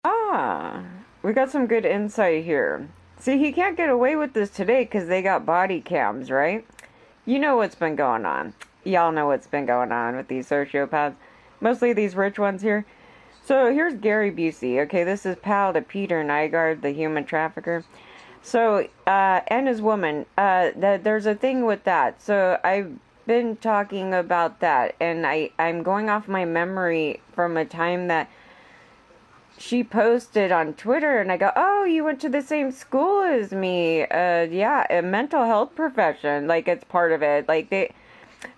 Ah, we got some good insight here. See, he can't get away with this today because they got body cams, right? You know what's been going on. Y'all know what's been going on with these sociopaths. Mostly these rich ones here. So here's Gary Busey. Okay, this is pal to Peter Nygard, the human trafficker. So, and his woman. There's a thing with that. So I've been talking about that, and I'm going off my memory from a time that she posted on Twitter, and I go, "Oh, you went to the same school as me." Yeah, a mental health profession, like it's part of it. Like they,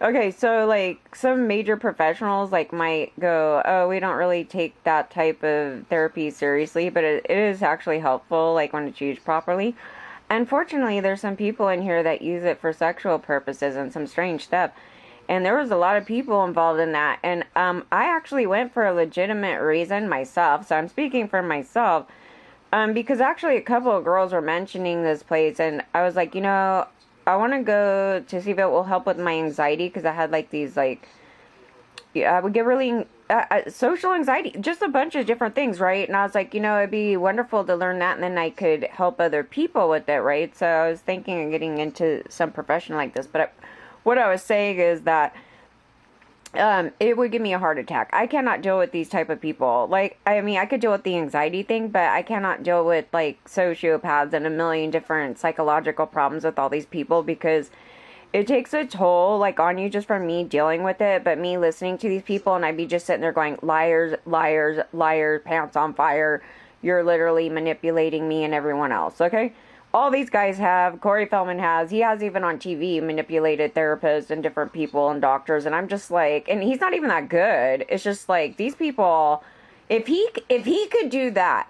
okay, so like some major professionals like might go, "Oh, we don't really take that type of therapy seriously," but it is actually helpful, like when it's used properly. Unfortunately, there's some people in here that use it for sexual purposes and some strange stuff. And there was a lot of people involved in that. And I actually went for a legitimate reason myself. So I'm speaking for myself. Because actually a couple of girls were mentioning this place. And I was like, I want to go to see if it will help with my anxiety. Because I had like these like, yeah, I would get really social anxiety, just a bunch of different things, right? And I was like, it'd be wonderful to learn that, and then I could help other people with it, right? So I was thinking of getting into some profession like this, but what I was saying is that it would give me a heart attack. I cannot deal with these type of people. Like, I mean, I could deal with the anxiety thing, but I cannot deal with like sociopaths and a million different psychological problems with all these people because it takes a toll, like, on you just from me dealing with it, but me listening to these people, and I'd be just sitting there going, liars, liars, liars, pants on fire. You're literally manipulating me and everyone else, okay? All these guys have, Corey Feldman has, he has even on TV manipulated therapists and different people and doctors, and I'm just like, and he's not even that good. It's just like, these people, if he could do that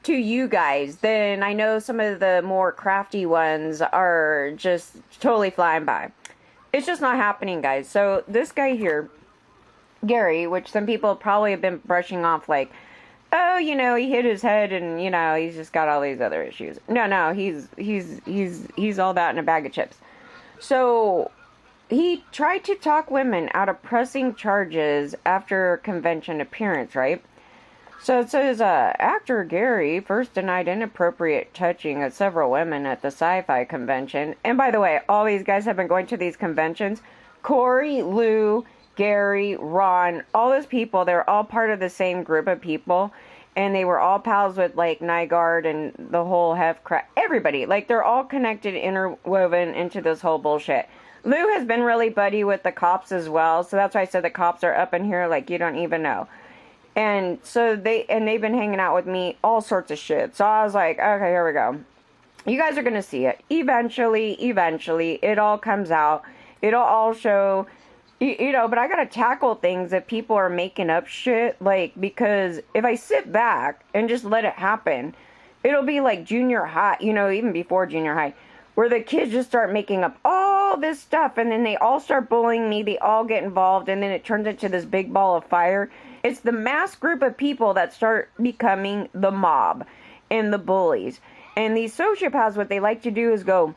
to you guys, then I know some of the more crafty ones are just totally flying by. It's just not happening, guys. So this guy here, Gary, which some people probably have been brushing off like, oh, he hit his head and, he's just got all these other issues. No, he's all that in a bag of chips. So he tried to talk women out of pressing charges after convention appearance, right? So it says, actor Gary first denied inappropriate touching of several women at the sci-fi convention. And by the way, all these guys have been going to these conventions. Corey, Lou, Gary, Ron, all those people, they're all part of the same group of people. And they were all pals with, like, Nygard and the whole hef crap. Everybody. Like, they're all connected, interwoven into this whole bullshit. Lou has been really buddy with the cops as well. So that's why I said the cops are up in here like you don't even know. And so they've been hanging out with me, all sorts of shit. So I was like, okay, here we go. You guys are going to see it. Eventually, it all comes out. It'll all show, but I got to tackle things if people are making up shit. Like, because if I sit back and just let it happen, it'll be like junior high, even before junior high, where the kids just start making up all this stuff. And then they all start bullying me. They all get involved. And then it turns into this big ball of fire. It's the mass group of people that start becoming the mob and the bullies. And these sociopaths, what they like to do is go,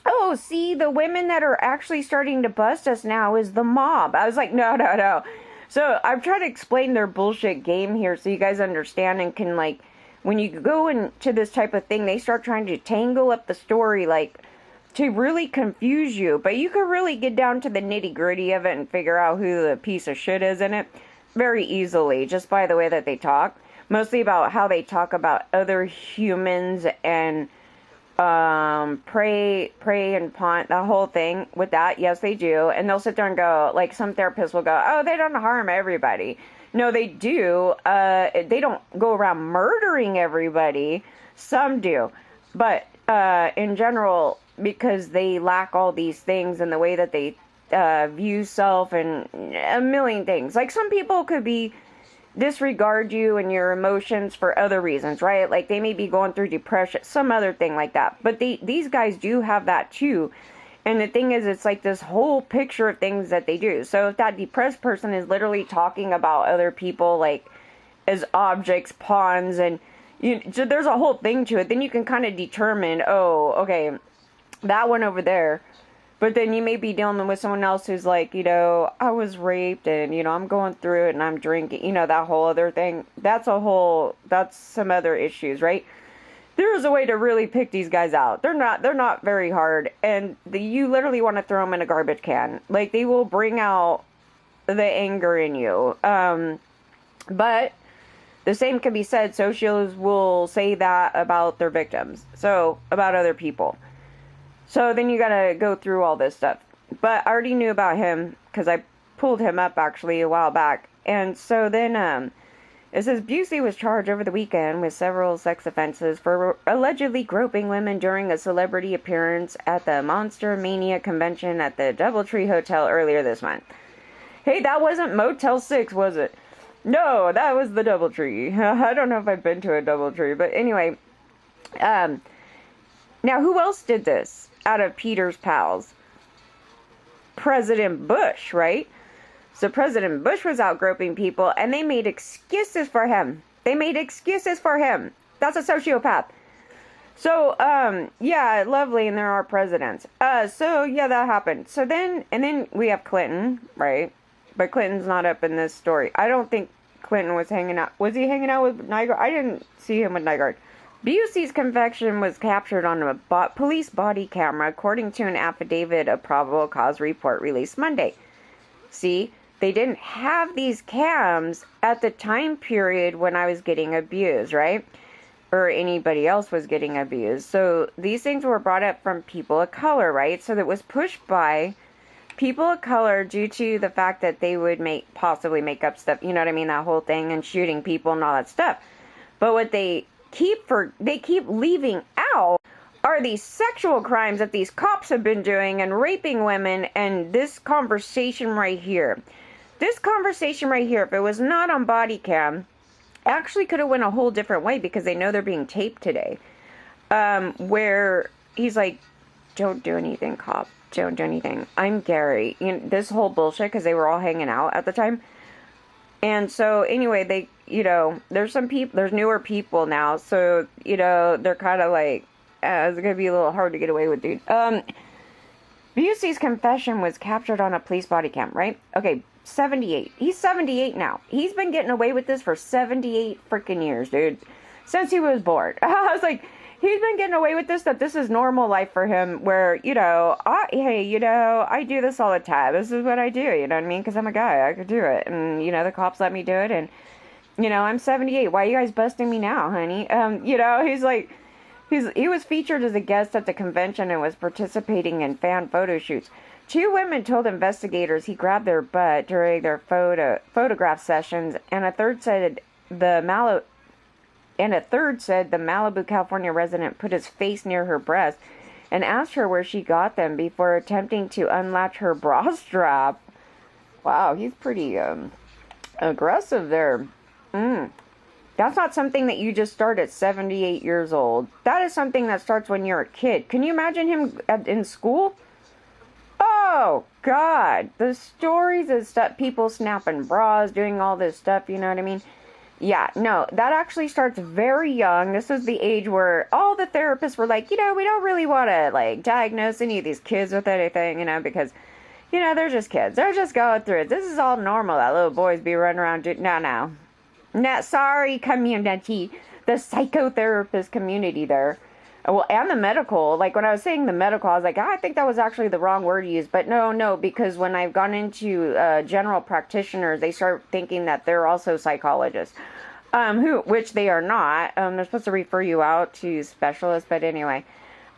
oh, see, the women that are actually starting to bust us now is the mob. I was like, no. So I'm trying to explain their bullshit game here so you guys understand and can, like, when you go into this type of thing, they start trying to tangle up the story, like, to really confuse you. But you can really get down to the nitty gritty of it and figure out who the piece of shit is in it very easily, just by the way that they talk. Mostly about how they talk about other humans and prey and pawn, the whole thing with that. Yes, they do. And they'll sit there and go, like, some therapists will go, oh, they don't harm everybody. No, they do. They don't go around murdering everybody. Some do. But in general, because they lack all these things and the way that they view self and a million things. Like, some people could be disregard you and your emotions for other reasons, right? Like, they may be going through depression, some other thing like that. But these guys do have that too. And the thing is, it's like this whole picture of things that they do. So if that depressed person is literally talking about other people, like, as objects, pawns, and so there's a whole thing to it, then you can kind of determine, oh, okay, that one over there, But then you may be dealing with someone else who's like, I was raped and, I'm going through it and I'm drinking, that whole other thing. That's some other issues, right? There is a way to really pick these guys out. They're not very hard. And you literally want to throw them in a garbage can. Like, they will bring out the anger in you. But the same can be said. Socios will say that about their victims. So, about other people. So then you gotta go through all this stuff. But I already knew about him because I pulled him up actually a while back. And so then it says Busey was charged over the weekend with several sex offenses for allegedly groping women during a celebrity appearance at the Monster Mania convention at the Doubletree Hotel earlier this month. Hey, that wasn't Motel 6, was it? No, that was the Doubletree. I don't know if I've been to a Doubletree, but anyway. Now, who else did this out of Peter's pals? President Bush, right? So President Bush was out groping people, and they made excuses for him. That's a sociopath. So, yeah, lovely, and there are presidents. So, yeah, that happened. So then we have Clinton, right? But Clinton's not up in this story. I don't think Clinton was hanging out. Was he hanging out with Nygard? I didn't see him with Nygard. Busey's confession was captured on a police body camera, according to an affidavit of probable cause report released Monday. See, they didn't have these cams at the time period when I was getting abused, right? Or anybody else was getting abused. So these things were brought up from people of color, right? So that was pushed by people of color due to the fact that they would possibly make up stuff, you know what I mean? That whole thing and shooting people and all that stuff. But what they keep leaving out are these sexual crimes that these cops have been doing and raping women, and this conversation right here. If it was not on body cam, actually could have went a whole different way because they know they're being taped today. Where he's like, don't do anything, cop. Don't do anything. I'm Gary. This whole bullshit because they were all hanging out at the time. And so, anyway, there's newer people now, so, they're kind of like, it's going to be a little hard to get away with, dude. Busey's confession was captured on a police body cam, right? Okay, 78. He's 78 now. He's been getting away with this for 78 freaking years, dude. Since he was born. I was like, he's been getting away with this, that this is normal life for him, where, I do this all the time. This is what I do, you know what I mean? Because I'm a guy, I could do it. And, the cops let me do it, and, I'm 78. Why are you guys busting me now, honey? He's like, he was featured as a guest at the convention and was participating in fan photo shoots. 2 women told investigators he grabbed their butt during their photograph sessions, and a third said the Malibu, California resident put his face near her breast and asked her where she got them before attempting to unlatch her bra strap. Wow, he's pretty aggressive there. That's not something that you just start at 78 years old. That is something that starts when you're a kid. Can you imagine him in school? Oh, God. The stories of stuff, people snapping bras, doing all this stuff, you know what I mean? Yeah, no, that actually starts very young. This is the age where all the therapists were like, we don't really want to, diagnose any of these kids with anything, because, they're just kids. They're just going through it. This is all normal that little boys be running around doing. No. Sorry, community. The psychotherapist community there. Well, and the medical. Like, when I was saying the medical, I was like, I think that was actually the wrong word to use. But no, because when I've gone into general practitioners, they start thinking that they're also psychologists. Which they are not. They're supposed to refer you out to specialists, but anyway.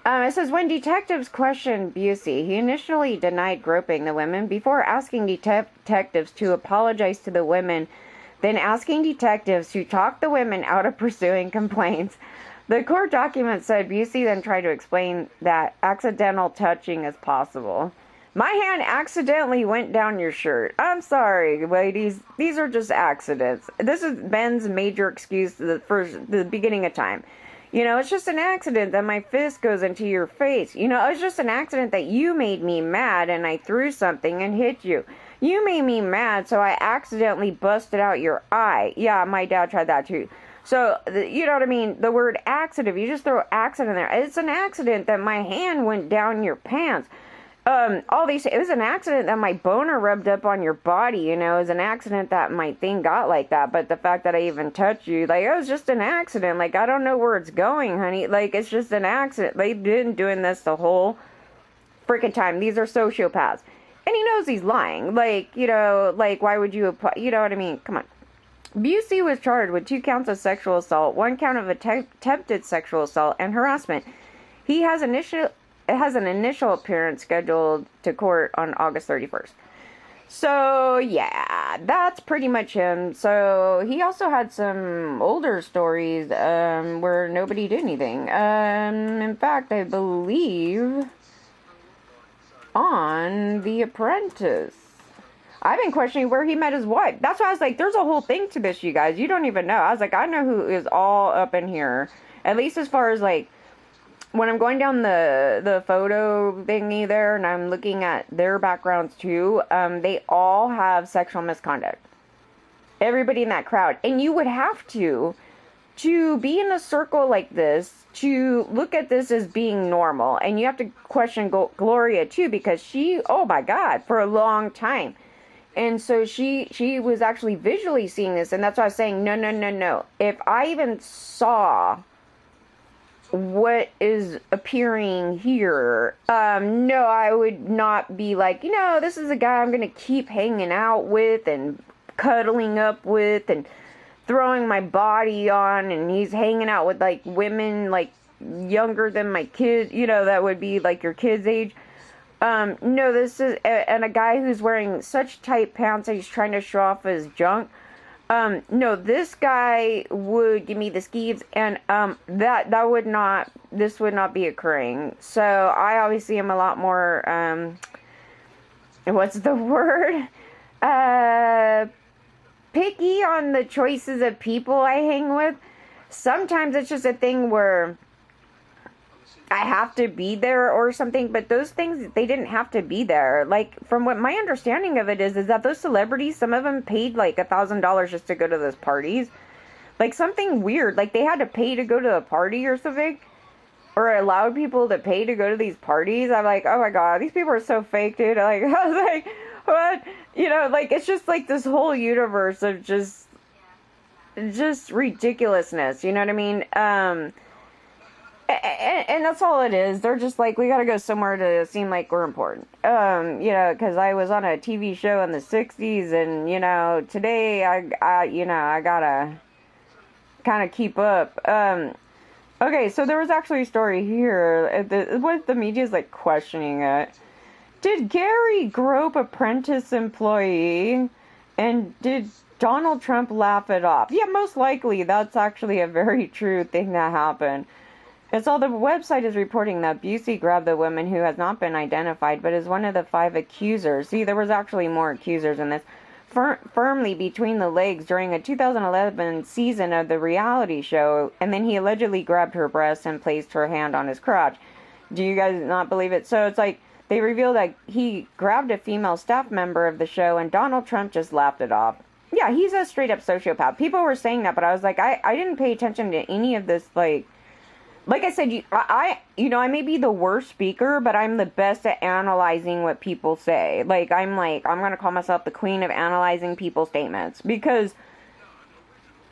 It says, when detectives questioned Busey, he initially denied groping the women before asking detectives to apologize to the women, then asking detectives to talk the women out of pursuing complaints. The court document said Busey then tried to explain that accidental touching is possible. My hand accidentally went down your shirt. I'm sorry, ladies. These are just accidents. This is Ben's major excuse to the beginning of time. It's just an accident that my fist goes into your face. It's just an accident that you made me mad and I threw something and hit you. You made me mad, so I accidentally busted out your eye. Yeah, my dad tried that too. So, you know what I mean? The word accident, if you just throw accident there, it's an accident that my hand went down your pants. all these, it was an accident that my boner rubbed up on your body, you know, it was an accident that my thing got like that, but the fact that I even touched you, like, it was just an accident, like, I don't know where it's going, honey, like, it's just an accident, they've been doing this the whole freaking time, these are sociopaths, and he knows he's lying, like, you know, like, why would you apply, you know what I mean, come on. Busey was charged with 2 counts of sexual assault, 1 count of attempted sexual assault, and harassment. He has an initial appearance scheduled to court on August 31st. So, yeah, that's pretty much him. So, he also had some older stories where nobody did anything. In fact, I believe on The Apprentice. I've been questioning where he met his wife. That's why I was like, there's a whole thing to this, you guys. You don't even know. I was like, I know who is all up in here. At least as far as, like, when I'm going down the photo thingy there and I'm looking at their backgrounds too, they all have sexual misconduct. Everybody in that crowd. And you would have to be in a circle like this, to look at this as being normal. And you have to question Gloria too, because she, oh my God, for a long time. And so she was actually visually seeing this, and that's why I was saying, no. If I even saw what is appearing here, no, I would not be like, you know, this is a guy I'm going to keep hanging out with and cuddling up with and throwing my body on, and he's hanging out with, like, women, like, younger than my kids, you know, that would be, like, your kid's age. No, this is, and a guy who's wearing such tight pants that he's trying to show off his junk. No, this guy would give me the skeeves, and, this would not be occurring. So, I obviously am a lot more, what's the word? Picky on the choices of people I hang with. Sometimes it's just a thing where I have to be there or something, but those things, they didn't have to be there. Like, from what my understanding of it is that those celebrities, some of them paid like $1,000 just to go to those parties. Like, something weird. Like, they had to pay to go to a party or something, or allowed people to pay to go to these parties. I'm like, oh my God, these people are so fake, dude. Like, I was like, what? You know, like, it's just like this whole universe of just ridiculousness. You know what I mean? And that's all it is. They're just like, we gotta go somewhere to seem like we're important. You know, because I was on a TV show in the 60s, and, you know, today I gotta kind of keep up. Okay, so there was actually a story here. What the media's, like, questioning it. Did Gary grope apprentice employee, and did Donald Trump laugh it off? Yeah, most likely that's actually a very true thing that happened. And so the website is reporting that Busey grabbed the woman who has not been identified, but is one of the 5 accusers. See, there was actually more accusers in this. Firmly between the legs during a 2011 season of the reality show, and then he allegedly grabbed her breast and placed her hand on his crotch. Do you guys not believe it? So it's like, they revealed that he grabbed a female staff member of the show, and Donald Trump just laughed it off. Yeah, he's a straight up sociopath. People were saying that, but I was like, I didn't pay attention to any of this, like I said, I may be the worst speaker, but I'm the best at analyzing what people say. I'm going to call myself the queen of analyzing people's statements, because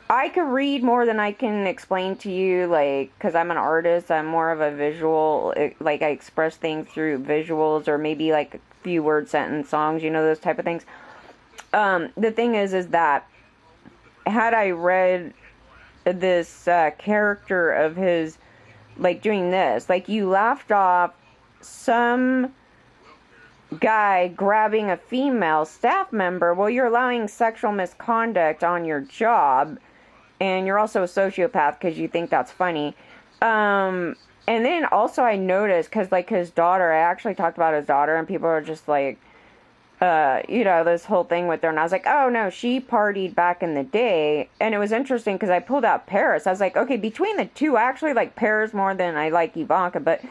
I could read more than I can explain to you, because I'm an artist. I'm more of a visual, I express things through visuals, or maybe, a few word sentence songs, those type of things. The thing is that had I read this character of his, doing this, you laughed off some guy grabbing a female staff member. Well, you're allowing sexual misconduct on your job, and you're also a sociopath because you think that's funny. And then also I noticed, because his daughter, I actually talked about his daughter, and people are just this whole thing with her, and I was like, oh no, she partied back in the day. And it was interesting because I pulled out Paris. I was like, okay, between the two, I actually like Paris more than I like Ivanka. But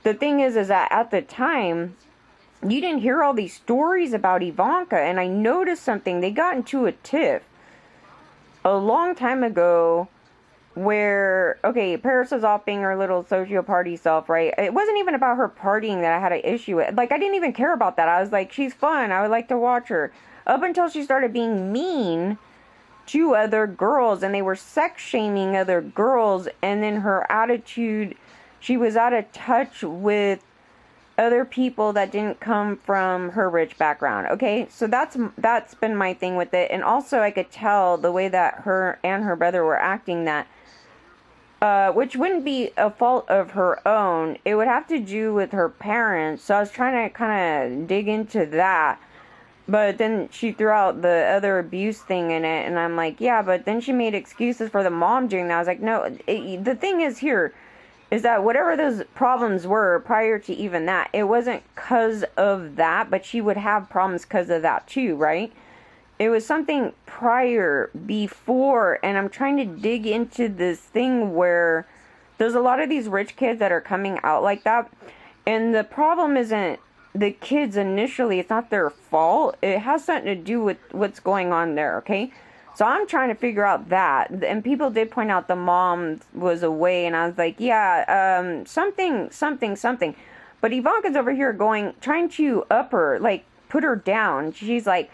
the thing is that at the time, you didn't hear all these stories about Ivanka, and I noticed something. They got into a tiff a long time ago where, okay, Paris was off being her little socio party self, right? It wasn't even about her partying that I had an issue with. Like, I didn't even care about that. I was like, she's fun. I would like to watch her. Up until she started being mean to other girls, and they were sex shaming other girls, and then her attitude, she was out of touch with other people that didn't come from her rich background. Okay, so that's been my thing with it. And also I could tell the way that her and her brother were acting, that which wouldn't be a fault of her own, it would have to do with her parents. So I was trying to kind of dig into that, but then she threw out the other abuse thing in it, and I'm like, yeah, but then she made excuses for the mom doing that. I was like, no, the thing is here is that whatever those problems were prior to even that, it wasn't because of that, but she would have problems because of that too, right? It was something prior, before, and I'm trying to dig into this thing where there's a lot of these rich kids that are coming out like that, and the problem isn't the kids initially, it's not their fault, it has something to do with what's going on there, okay? So I'm trying to figure out that. And people did point out the mom was away. And I was like, yeah, something. But Ivanka's over here trying to up her, like, put her down. She's like,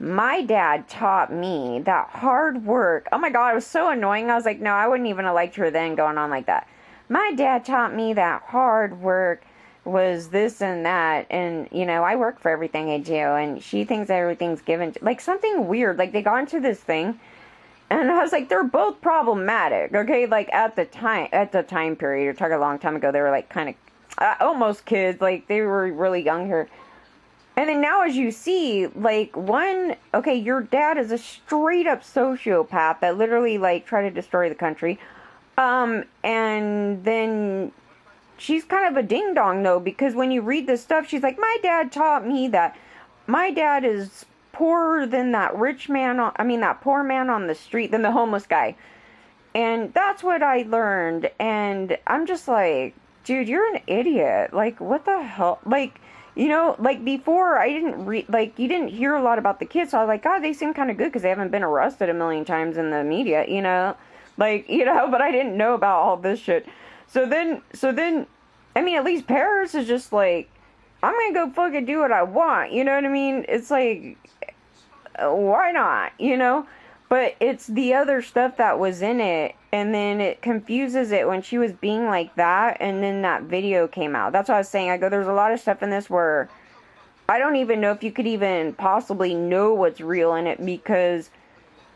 my dad taught me that hard work. Oh my God, it was so annoying. I was like, no, I wouldn't even have liked her then going on like that. My dad taught me that hard work was this and that, and I work for everything I do, and she thinks everything's given like something weird. Like, they got into this thing, and I was like, they're both problematic, okay? Like, at the time period, you're talking a long time ago, they were like kind of almost kids, like they were really young here. And then now, as you see, like, okay, your dad is a straight up sociopath that literally like tried to destroy the country, and then she's kind of a ding-dong, though, because when you read this stuff, she's like, my dad taught me that my dad is poorer than that that poor man on the street, than the homeless guy. And that's what I learned. And I'm just like, dude, you're an idiot. Like, what the hell? Like, like, before, I didn't like, you didn't hear a lot about the kids, so I was like, God, they seem kind of good because they haven't been arrested a million times in the media, Like, but I didn't know about all this shit. So then, I mean, at least Paris is just like, I'm gonna go fucking do what I want, you know what I mean? It's like, why not, But it's the other stuff that was in it, and then it confuses it when she was being like that, and then that video came out. That's what I was saying. I go, there's a lot of stuff in this where I don't even know if you could even possibly know what's real in it, because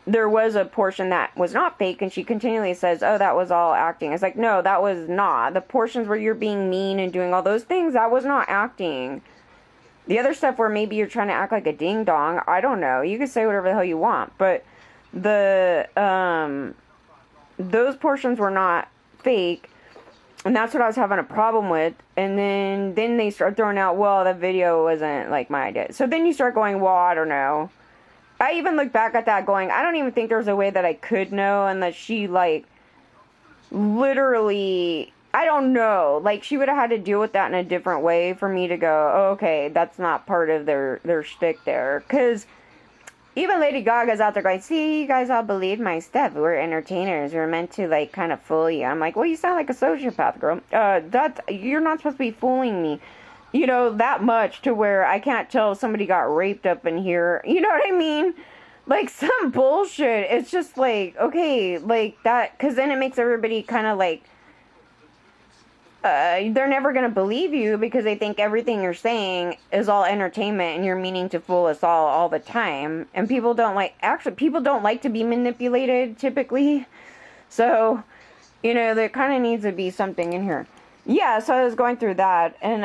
there was a portion that was not fake, and she continually says, oh, that was all acting. It's like, no, that was not. The portions where you're being mean and doing all those things, that was not acting. The other stuff where maybe you're trying to act like a ding-dong, I don't know. You can say whatever the hell you want, but those portions were not fake, and that's what I was having a problem with. And then they start throwing out, well, that video wasn't like my idea. So then you start going, well, I don't know. I even look back at that going, I don't even think there's a way that I could know, and that she, like, literally, I don't know, like, she would have had to deal with that in a different way for me to go, oh, okay, that's not part of their shtick there, because even Lady Gaga's out there going, see, you guys all believe my stuff, we're entertainers, we're meant to, like, kind of fool you. I'm like, well, you sound like a sociopath, girl. You're not supposed to be fooling me. That much to where I can't tell if somebody got raped up in here. You know what I mean? Like, some bullshit. It's just like, okay, like that, because then it makes everybody kind of like, they're never going to believe you because they think everything you're saying is all entertainment and you're meaning to fool us all the time. And people don't like to be manipulated typically. So, there kind of needs to be something in here. Yeah, so I was going through that, and,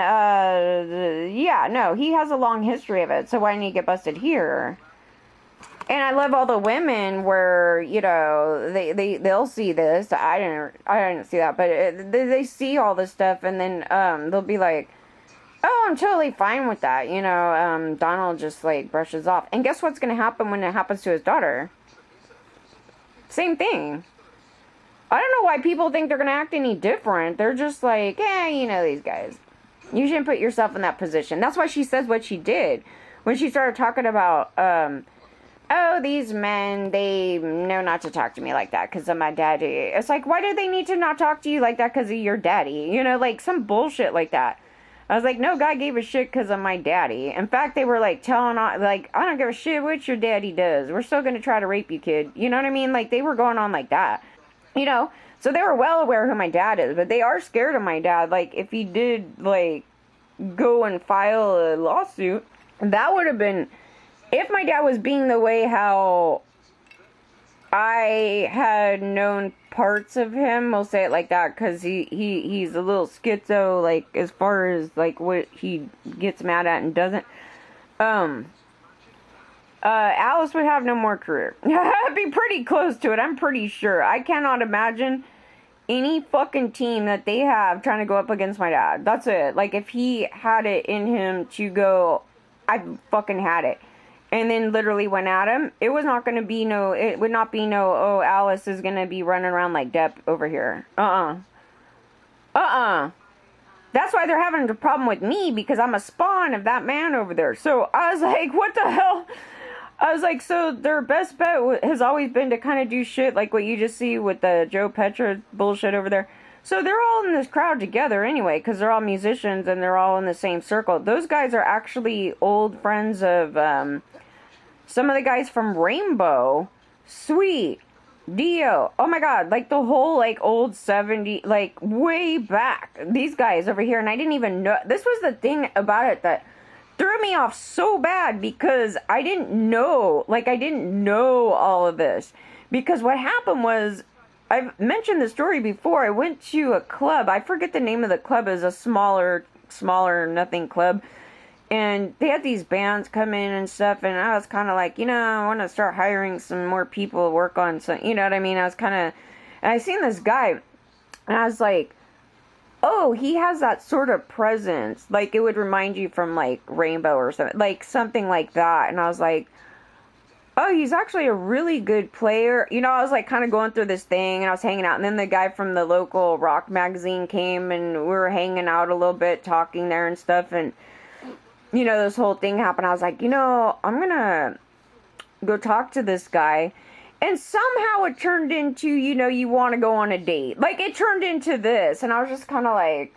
yeah, no, he has a long history of it, so why didn't he get busted here? And I love all the women where, they'll see this. I didn't see that, but they see all this stuff, and then, they'll be like, oh, I'm totally fine with that, Donald just, like, brushes off. And guess what's gonna happen when it happens to his daughter? Same thing. I don't know why people think they're going to act any different. They're just like, these guys. You shouldn't put yourself in that position. That's why she says what she did. When she started talking about oh, these men, they know not to talk to me like that because of my daddy. It's like, why do they need to not talk to you like that because of your daddy? You know, like some bullshit like that. I was like, no, God gave a shit because of my daddy. In fact, they were like telling, like, I don't give a shit what your daddy does. We're still going to try to rape you, kid. You know what I mean? Like, they were going on like that. You know? So they were well aware who my dad is, but they are scared of my dad. Like, if he did, like, go and file a lawsuit, that would have been, if my dad was being the way how I had known parts of him, we'll say it like that, because he's a little schizo, like, as far as, like, what he gets mad at and doesn't. Alice would have no more career. I'd be pretty close to it, I'm pretty sure. I cannot imagine any fucking team that they have trying to go up against my dad. That's it. Like, if he had it in him to go, I fucking had it. And then literally went at him, it was not going to be no, it would not be no, oh, Alice is going to be running around like Depp over here. That's why they're having a problem with me, because I'm a spawn of that man over there. So I was like, what the hell? I was like, so their best bet has always been to kind of do shit like what you just see with the Joe Petra bullshit over there. So they're all in this crowd together anyway, because they're all musicians and they're all in the same circle. Those guys are actually old friends of some of the guys from Rainbow, Sweet, Dio. Oh my god, like the whole like old 70, like way back. These guys over here, and I didn't even know. This was the thing about it that threw me off so bad, because I didn't know all of this. Because what happened was, I've mentioned the story before. I went to a club. I forget the name of the club. It was a smaller nothing club. And they had these bands come in and stuff. And I was kind of like, I want to start hiring some more people to work on some, you know what I mean? I was kind of, and I seen this guy. And I was like, oh, he has that sort of presence. Like, it would remind you from, like, Rainbow or something. Like, something like that. And I was like, oh, he's actually a really good player. I was like kind of going through this thing and I was hanging out. And then the guy from the local rock magazine came and we were hanging out a little bit, talking there and stuff. And, this whole thing happened. I was like, I'm going to go talk to this guy. And somehow it turned into, you want to go on a date. Like, it turned into this. And I was just kind of like,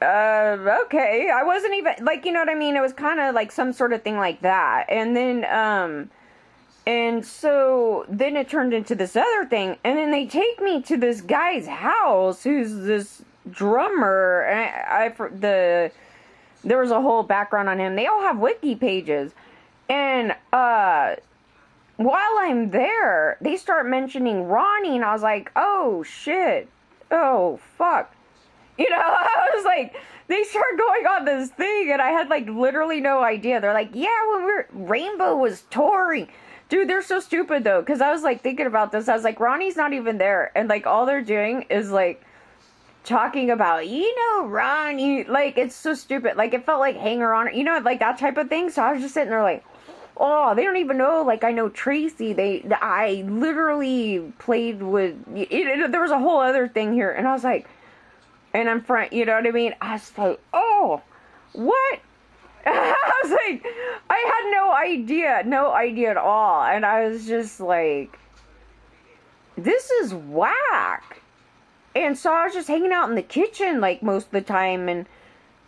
okay. I wasn't even, like, you know what I mean? It was kind of like some sort of thing like that. And then, and so then it turned into this other thing. And then they take me to this guy's house, who's this drummer. And there was a whole background on him. They all have wiki pages. And, while I'm there, they start mentioning Ronnie, and I was like, oh, shit. Oh, fuck. I was like, they start going on this thing, and I had, like, literally no idea. They're like, yeah, when Rainbow was touring. Dude, they're so stupid, though, because I was, like, thinking about this. I was like, Ronnie's not even there, and, like, all they're doing is, like, talking about, Ronnie. Like, it's so stupid. Like, it felt like Hanger On, like, that type of thing. So I was just sitting there, like, oh, they don't even know, like, I know Tracy. I literally played with, there was a whole other thing here, and I was like, and I'm front, you know what I mean? I was like, oh, what? I was like, I had no idea at all, and I was just like, this is whack. And so I was just hanging out in the kitchen, like, most of the time, and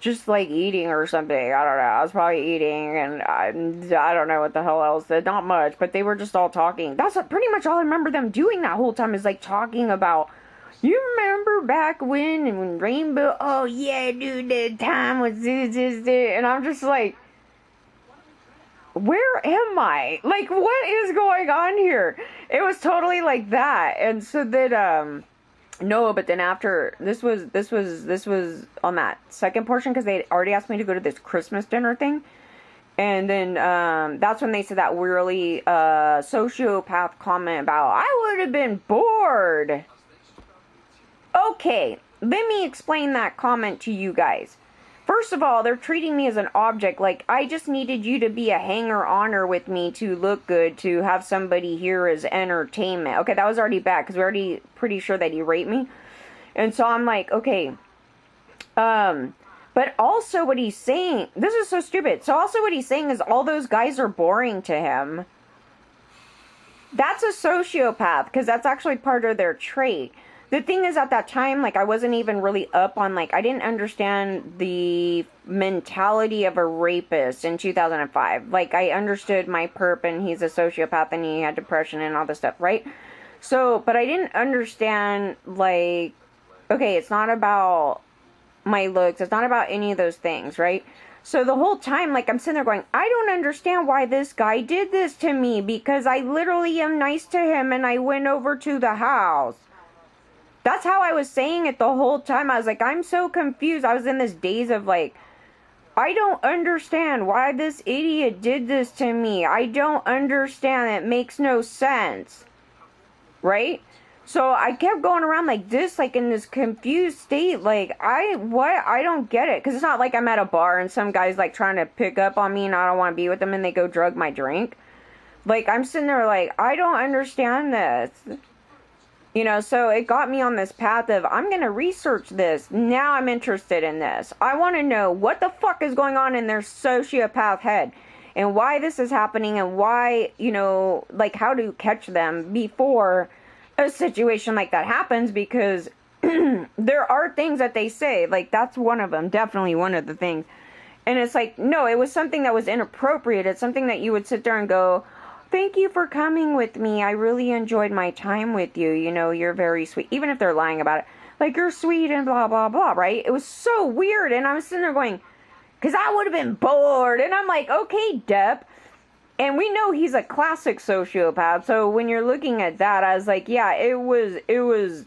just, like, eating or something. I don't know. I was probably eating, and I don't know what the hell else. Not much, but they were just all talking. That's pretty much all I remember them doing that whole time, is, like, talking about, you remember back when Rainbow, oh, yeah, dude, that time was this. And I'm just like, where am I? Like, what is going on here? It was totally like that. And so then, no, but then after, this was on that second portion, because they already asked me to go to this Christmas dinner thing. And then, that's when they said that really, sociopath comment about, I would have been bored. Okay, let me explain that comment to you guys. First of all, they're treating me as an object, like I just needed you to be a hanger-oner with me to look good, to have somebody here as entertainment. Okay, that was already bad, because we're already pretty sure that he raped me. And so I'm like, okay. But also what he's saying, this is so stupid. So also what he's saying is all those guys are boring to him. That's a sociopath, because that's actually part of their trait. The thing is, at that time, like, I wasn't even really up on, like, I didn't understand the mentality of a rapist in 2005. Like, I understood my perp, and he's a sociopath, and he had depression and all this stuff, right? So, but I didn't understand, like, okay, it's not about my looks, it's not about any of those things, right? So the whole time, like, I'm sitting there going, I don't understand why this guy did this to me, because I literally am nice to him, and I went over to the house. That's how I was saying it the whole time. I was like, I'm so confused. I was in this daze of like, I don't understand why this idiot did this to me. I don't understand. It makes no sense. Right? So I kept going around like this, like in this confused state. Like, what? I don't get it. Because it's not like I'm at a bar and some guy's like trying to pick up on me and I don't want to be with them and they go drug my drink. Like, I'm sitting there like, I don't understand this. You know, so it got me on this path of, I'm going to research this. Now I'm interested in this. I want to know what the fuck is going on in their sociopath head. And why this is happening. And why, you know, like how to catch them before a situation like that happens. Because there are things that they say. Like, that's one of them. Definitely one of the things. And it's like, no, it was something that was inappropriate. It's something that you would sit there and go, thank you for coming with me. I really enjoyed my time with you. You know, you're very sweet. Even if they're lying about it. Like, you're sweet and blah, blah, blah, right? It was so weird. And I was sitting there going, because I would have been bored. And I'm like, okay, Depp. And we know he's a classic sociopath. So when you're looking at that, I was like, yeah, it was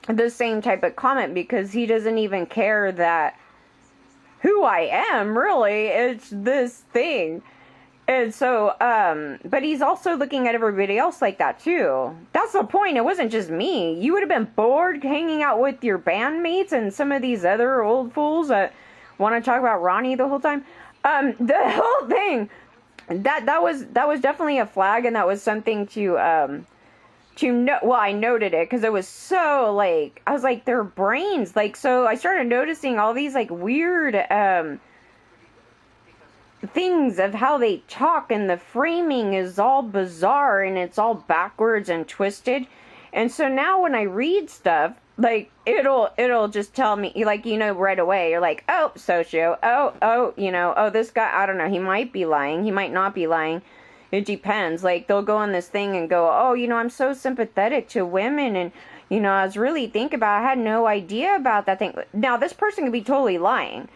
the same type of comment. Because he doesn't even care that who I am, really. It's this thing. And so, but he's also looking at everybody else like that, too. That's the point. It wasn't just me. You would have been bored hanging out with your bandmates and some of these other old fools that want to talk about Ronnie the whole time. The whole thing, that was definitely a flag, and that was something to know. Well, I noted it because it was so, like, I was like, their brains, like, so I started noticing all these, like, weird, things of how they talk, and the framing is all bizarre and it's all backwards and twisted. And so now when I read stuff, like, it'll just tell me, like, you know, right away, you're like, oh, socio, oh, you know, oh, this guy, I don't know, he might be lying, he might not be lying. It depends. Like, they'll go on this thing and go, oh, you know, I'm so sympathetic to women, and, you know, I was really thinking about, I had no idea about that thing. Now, this person could be totally lying.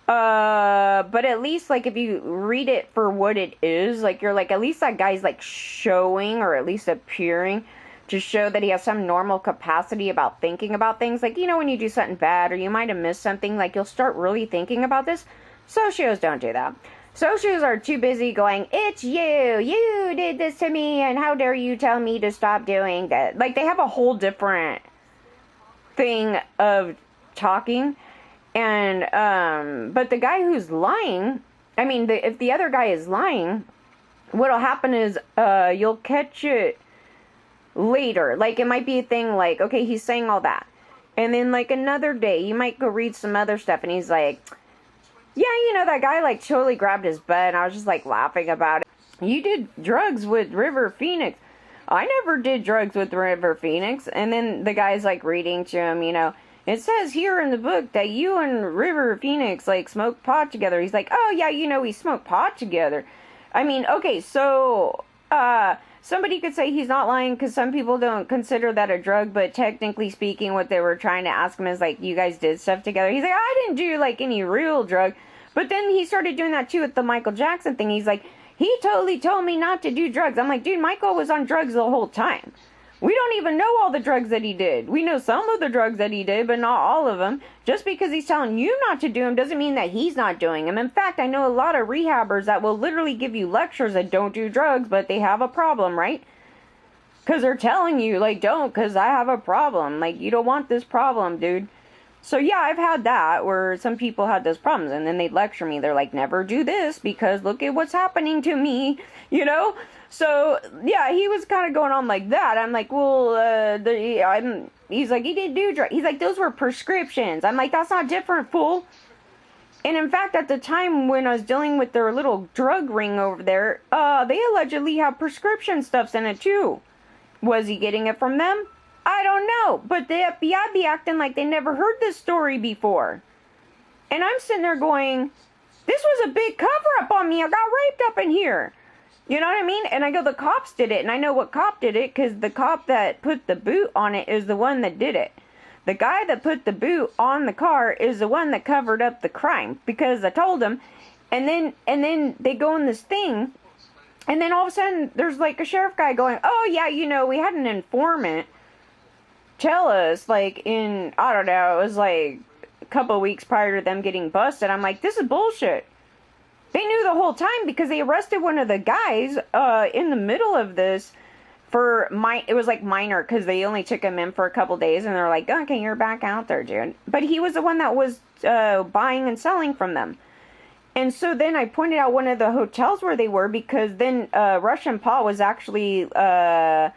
But at least, like, if you read it for what it is, like, you're like, at least that guy's, like, showing, or at least appearing to show that he has some normal capacity about thinking about things. Like, you know, when you do something bad, or you might have missed something, like, you'll start really thinking about this. Socios don't do that. Socios are too busy going, it's you did this to me, and how dare you tell me to stop doing that. Like, they have a whole different thing of talking. And, but the guy who's lying, I mean, if the other guy is lying, what'll happen is, you'll catch it later. Like, it might be a thing like, okay, he's saying all that. And then, like, another day, you might go read some other stuff, and he's like, yeah, you know, that guy, like, totally grabbed his butt, and I was just, like, laughing about it. You did drugs with River Phoenix. I never did drugs with River Phoenix. And then the guy's, like, reading to him, you know, it says here in the book that you and River Phoenix, like, smoke pot together. He's like, oh, yeah, you know, we smoke pot together. I mean, okay, so, somebody could say he's not lying because some people don't consider that a drug, but technically speaking, what they were trying to ask him is, like, you guys did stuff together. He's like, I didn't do, like, any real drug. But then he started doing that, too, with the Michael Jackson thing. He's like, he totally told me not to do drugs. I'm like, dude, Michael was on drugs the whole time. We don't even know all the drugs that he did. We know some of the drugs that he did, but not all of them. Just because he's telling you not to do them doesn't mean that he's not doing them. In fact, I know a lot of rehabbers that will literally give you lectures that don't do drugs, but they have a problem, right? Because they're telling you, like, don't, because I have a problem. Like, you don't want this problem, dude. So, yeah, I've had that, where some people had those problems, and then they'd lecture me. They're like, never do this, because look at what's happening to me, you know? So, yeah, he was kind of going on like that. I'm like, well, he's like, he didn't do drugs. He's like, those were prescriptions. I'm like, that's not different, fool. And in fact, at the time when I was dealing with their little drug ring over there, they allegedly have prescription stuffs in it too. Was he getting it from them? I don't know. But the FBI be acting like they never heard this story before. And I'm sitting there going, this was a big cover-up on me. I got raped up in here. You know what I mean? And I go, the cops did it. And I know what cop did it because the cop that put the boot on it is the one that did it. The guy that put the boot on the car is the one that covered up the crime because I told him. And then they go in this thing. And then all of a sudden there's like a sheriff guy going, oh yeah, you know, we had an informant tell us like in, I don't know, it was like a couple of weeks prior to them getting busted. I'm like, this is bullshit. They knew the whole time because they arrested one of the guys in the middle of this. It was like minor because they only took him in for a couple days and they're like, okay, you're back out there, dude. But he was the one that was buying and selling from them. And so then I pointed out one of the hotels where they were because then Russian Paul was actually right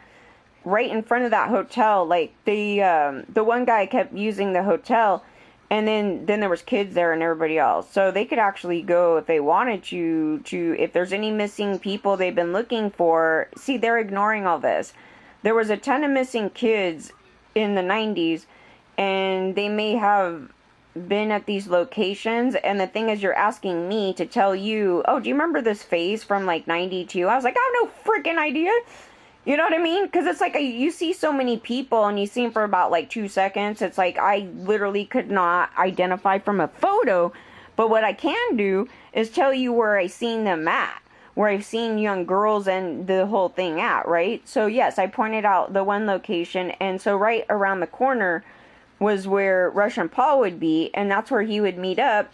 in front of that hotel. Like the one guy kept using the hotel and then there was kids there and everybody else. So they could actually go if they wanted to if there's any missing people they've been looking for. See, they're ignoring all this. There was a ton of missing kids in the 90s and they may have been at these locations. And the thing is, you're asking me to tell you, oh, do you remember this phase from like 92? I was like, I have no freaking idea. You know what I mean? Because it's like you see so many people and you see them for about like 2 seconds. It's like I literally could not identify from a photo. But what I can do is tell you where I seen them at. Where I've seen young girls and the whole thing at, right? So yes, I pointed out the one location. And so right around the corner was where Russian Paul would be. And that's where he would meet up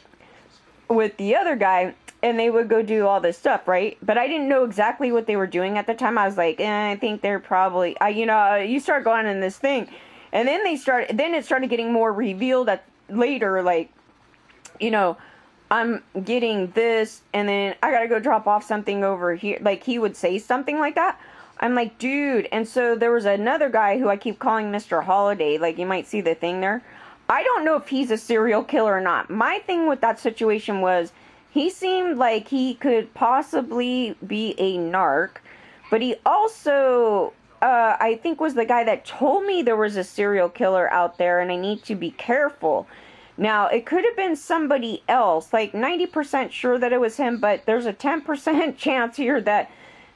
with the other guy. And they would go do all this stuff, right? But I didn't know exactly what they were doing at the time. I was like, I think they're probably, you start going in this thing. And then it started getting more revealed later, like, I'm getting this, and then I gotta go drop off something over here. Like, he would say something like that. I'm like, dude. And so there was another guy who I keep calling Mr. Holiday. Like, you might see the thing there. I don't know if he's a serial killer or not. My thing with that situation was, he seemed like he could possibly be a narc, but he also, I think, was the guy that told me there was a serial killer out there and I need to be careful. Now, it could have been somebody else, like 90% sure that it was him, but there's a 10% chance here that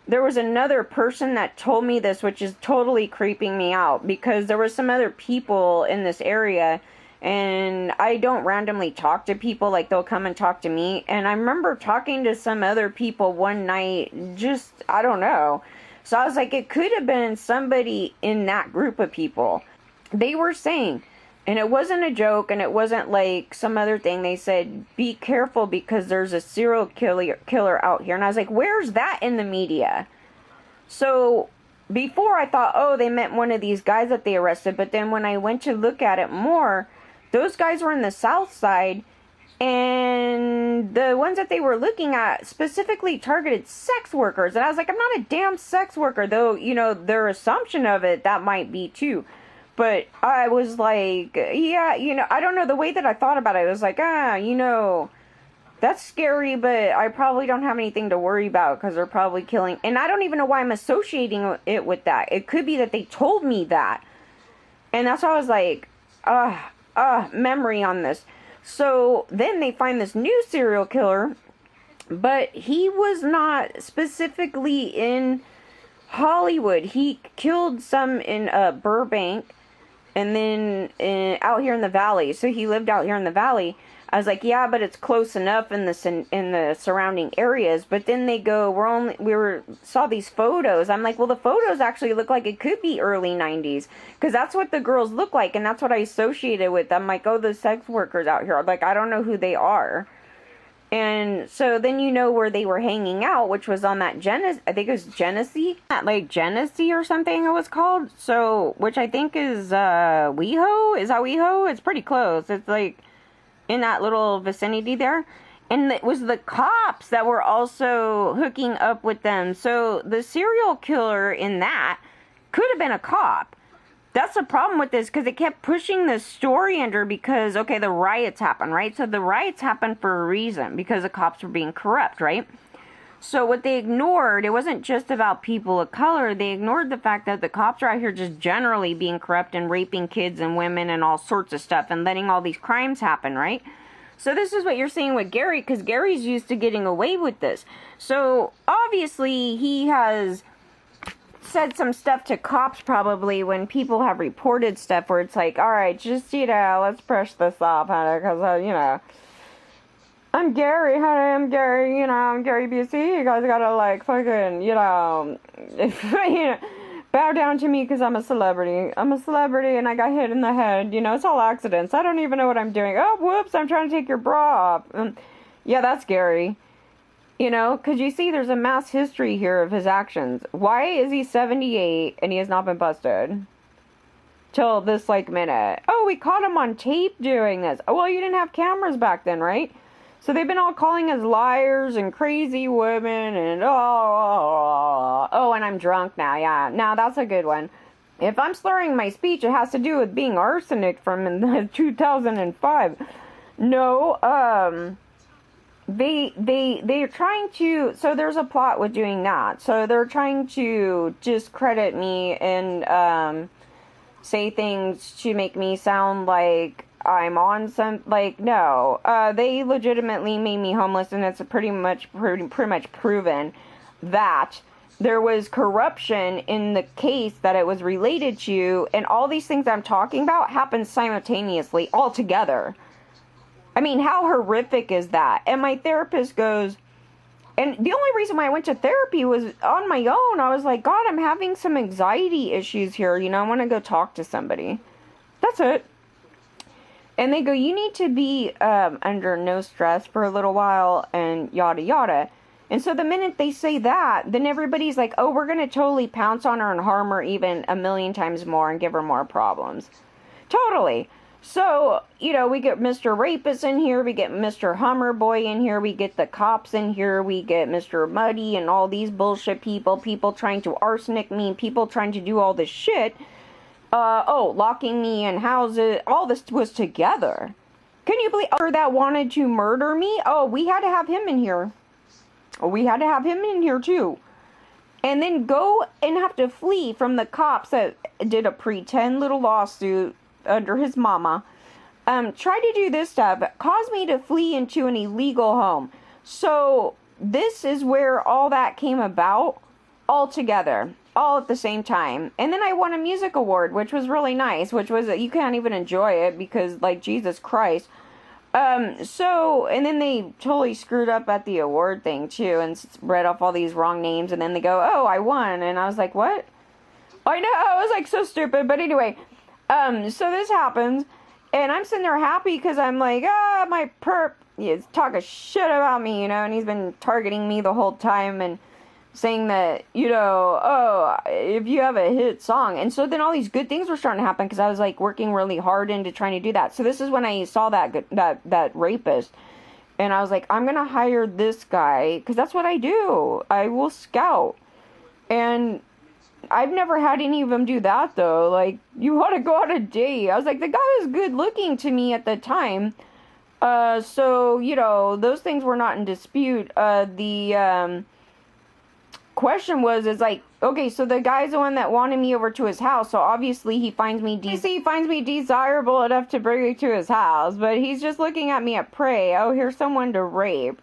there was another person that told me this, which is totally creeping me out because there were some other people in this area. And I don't randomly talk to people, like they'll come and talk to me. And I remember talking to some other people one night, I don't know. So I was like, it could have been somebody in that group of people. They were saying, and it wasn't a joke and it wasn't like some other thing. They said, be careful because there's a serial killer out here. And I was like, where's that in the media? So before I thought, oh, they meant one of these guys that they arrested. But then when I went to look at it more, those guys were in the South Side, and the ones that they were looking at specifically targeted sex workers. And I was like, I'm not a damn sex worker, though, their assumption of it, that might be too. But I was like, yeah, I don't know, the way that I thought about it, I was like, that's scary, but I probably don't have anything to worry about because they're probably killing. And I don't even know why I'm associating it with that. It could be that they told me that. And that's why I was like, memory on this. So then they find this new serial killer, but he was not specifically in Hollywood. He killed some in Burbank and then out here in the valley. So he lived out here in the valley. I was like, yeah, but it's close enough in the surrounding areas. But then they go, saw these photos. I'm like, well, the photos actually look like it could be early 90s. Because that's what the girls look like. And that's what I associated with. I'm like, oh, the sex workers out here. Like, I don't know who they are. And so then where they were hanging out, which was on that I think it was Genesee. Like Genesee or something it was called. So, which I think is WeHo. Is that WeHo? It's pretty close. It's like in that little vicinity there. And it was the cops that were also hooking up with them. So the serial killer in that could have been a cop. That's the problem with this, because it kept pushing this story under, because, okay, the riots happened, right? So the riots happened for a reason, because the cops were being corrupt, right? So what they ignored, it wasn't just about people of color. They ignored the fact that the cops are out here just generally being corrupt and raping kids and women and all sorts of stuff and letting all these crimes happen, right? So this is what you're seeing with Gary, because Gary's used to getting away with this. So obviously he has said some stuff to cops probably when people have reported stuff where it's like, all right, just, let's brush this off, honey, because, I'm Gary, honey, I'm Gary, I'm Gary Busey. You guys gotta, like, fucking, bow down to me because I'm a celebrity. I'm a celebrity and I got hit in the head. It's all accidents. I don't even know what I'm doing. Oh, whoops, I'm trying to take your bra off. Yeah, that's Gary. Because you see there's a mass history here of his actions. Why is he 78 and he has not been busted? Till this, minute. Oh, we caught him on tape doing this. Oh, well, you didn't have cameras back then, right? So they've been all calling us liars and crazy women and oh, and I'm drunk now. Yeah, now that's a good one. If I'm slurring my speech, it has to do with being arsenic from 2005. No, they're trying to, so there's a plot with doing that. So they're trying to discredit me and say things to make me sound like I'm on some, no. They legitimately made me homeless, and it's pretty much proven that there was corruption in the case that it was related to, and all these things I'm talking about happened simultaneously, all together. I mean, how horrific is that? And my therapist goes, and the only reason why I went to therapy was on my own. I was like, God, I'm having some anxiety issues here. I want to go talk to somebody. That's it. And they go, you need to be under no stress for a little while and yada yada. And so the minute they say that, then everybody's like, oh, we're going to totally pounce on her and harm her even a million times more and give her more problems. Totally. So, we get Mr. Rapist in here, we get Mr. Hummer Boy in here, we get the cops in here, we get Mr. Muddy and all these bullshit people trying to arsenic me, people trying to do all this shit. Locking me in houses, all this was together. Can you believe that wanted to murder me? Oh, we had to have him in here. We had to have him in here too. And then go and have to flee from the cops that did a pretend little lawsuit under his mama. Tried to do this stuff, caused me to flee into an illegal home. So this is where all that came about, all together. All at the same time. And then I won a music award, which was really nice, which was, you can't even enjoy it because, Jesus Christ. And then they totally screwed up at the award thing, too, and read off all these wrong names, and then they go, oh, I won, and I was like, what? I know, I was, so stupid, but anyway, so this happens, and I'm sitting there happy, because I'm like, my perp is talking shit about me, and he's been targeting me the whole time, and saying that, if you have a hit song. And so then all these good things were starting to happen because I was working really hard into trying to do that. So this is when I saw that rapist. And I was like, I'm going to hire this guy because that's what I do. I will scout. And I've never had any of them do that though. You want to go on a date. I was like, the guy was good looking to me at the time. So, those things were not in dispute. The question was, okay, so the guy's the one that wanted me over to his house, so obviously he finds me desirable enough to bring me to his house, but he's just looking at me at prey. Oh, here's someone to rape.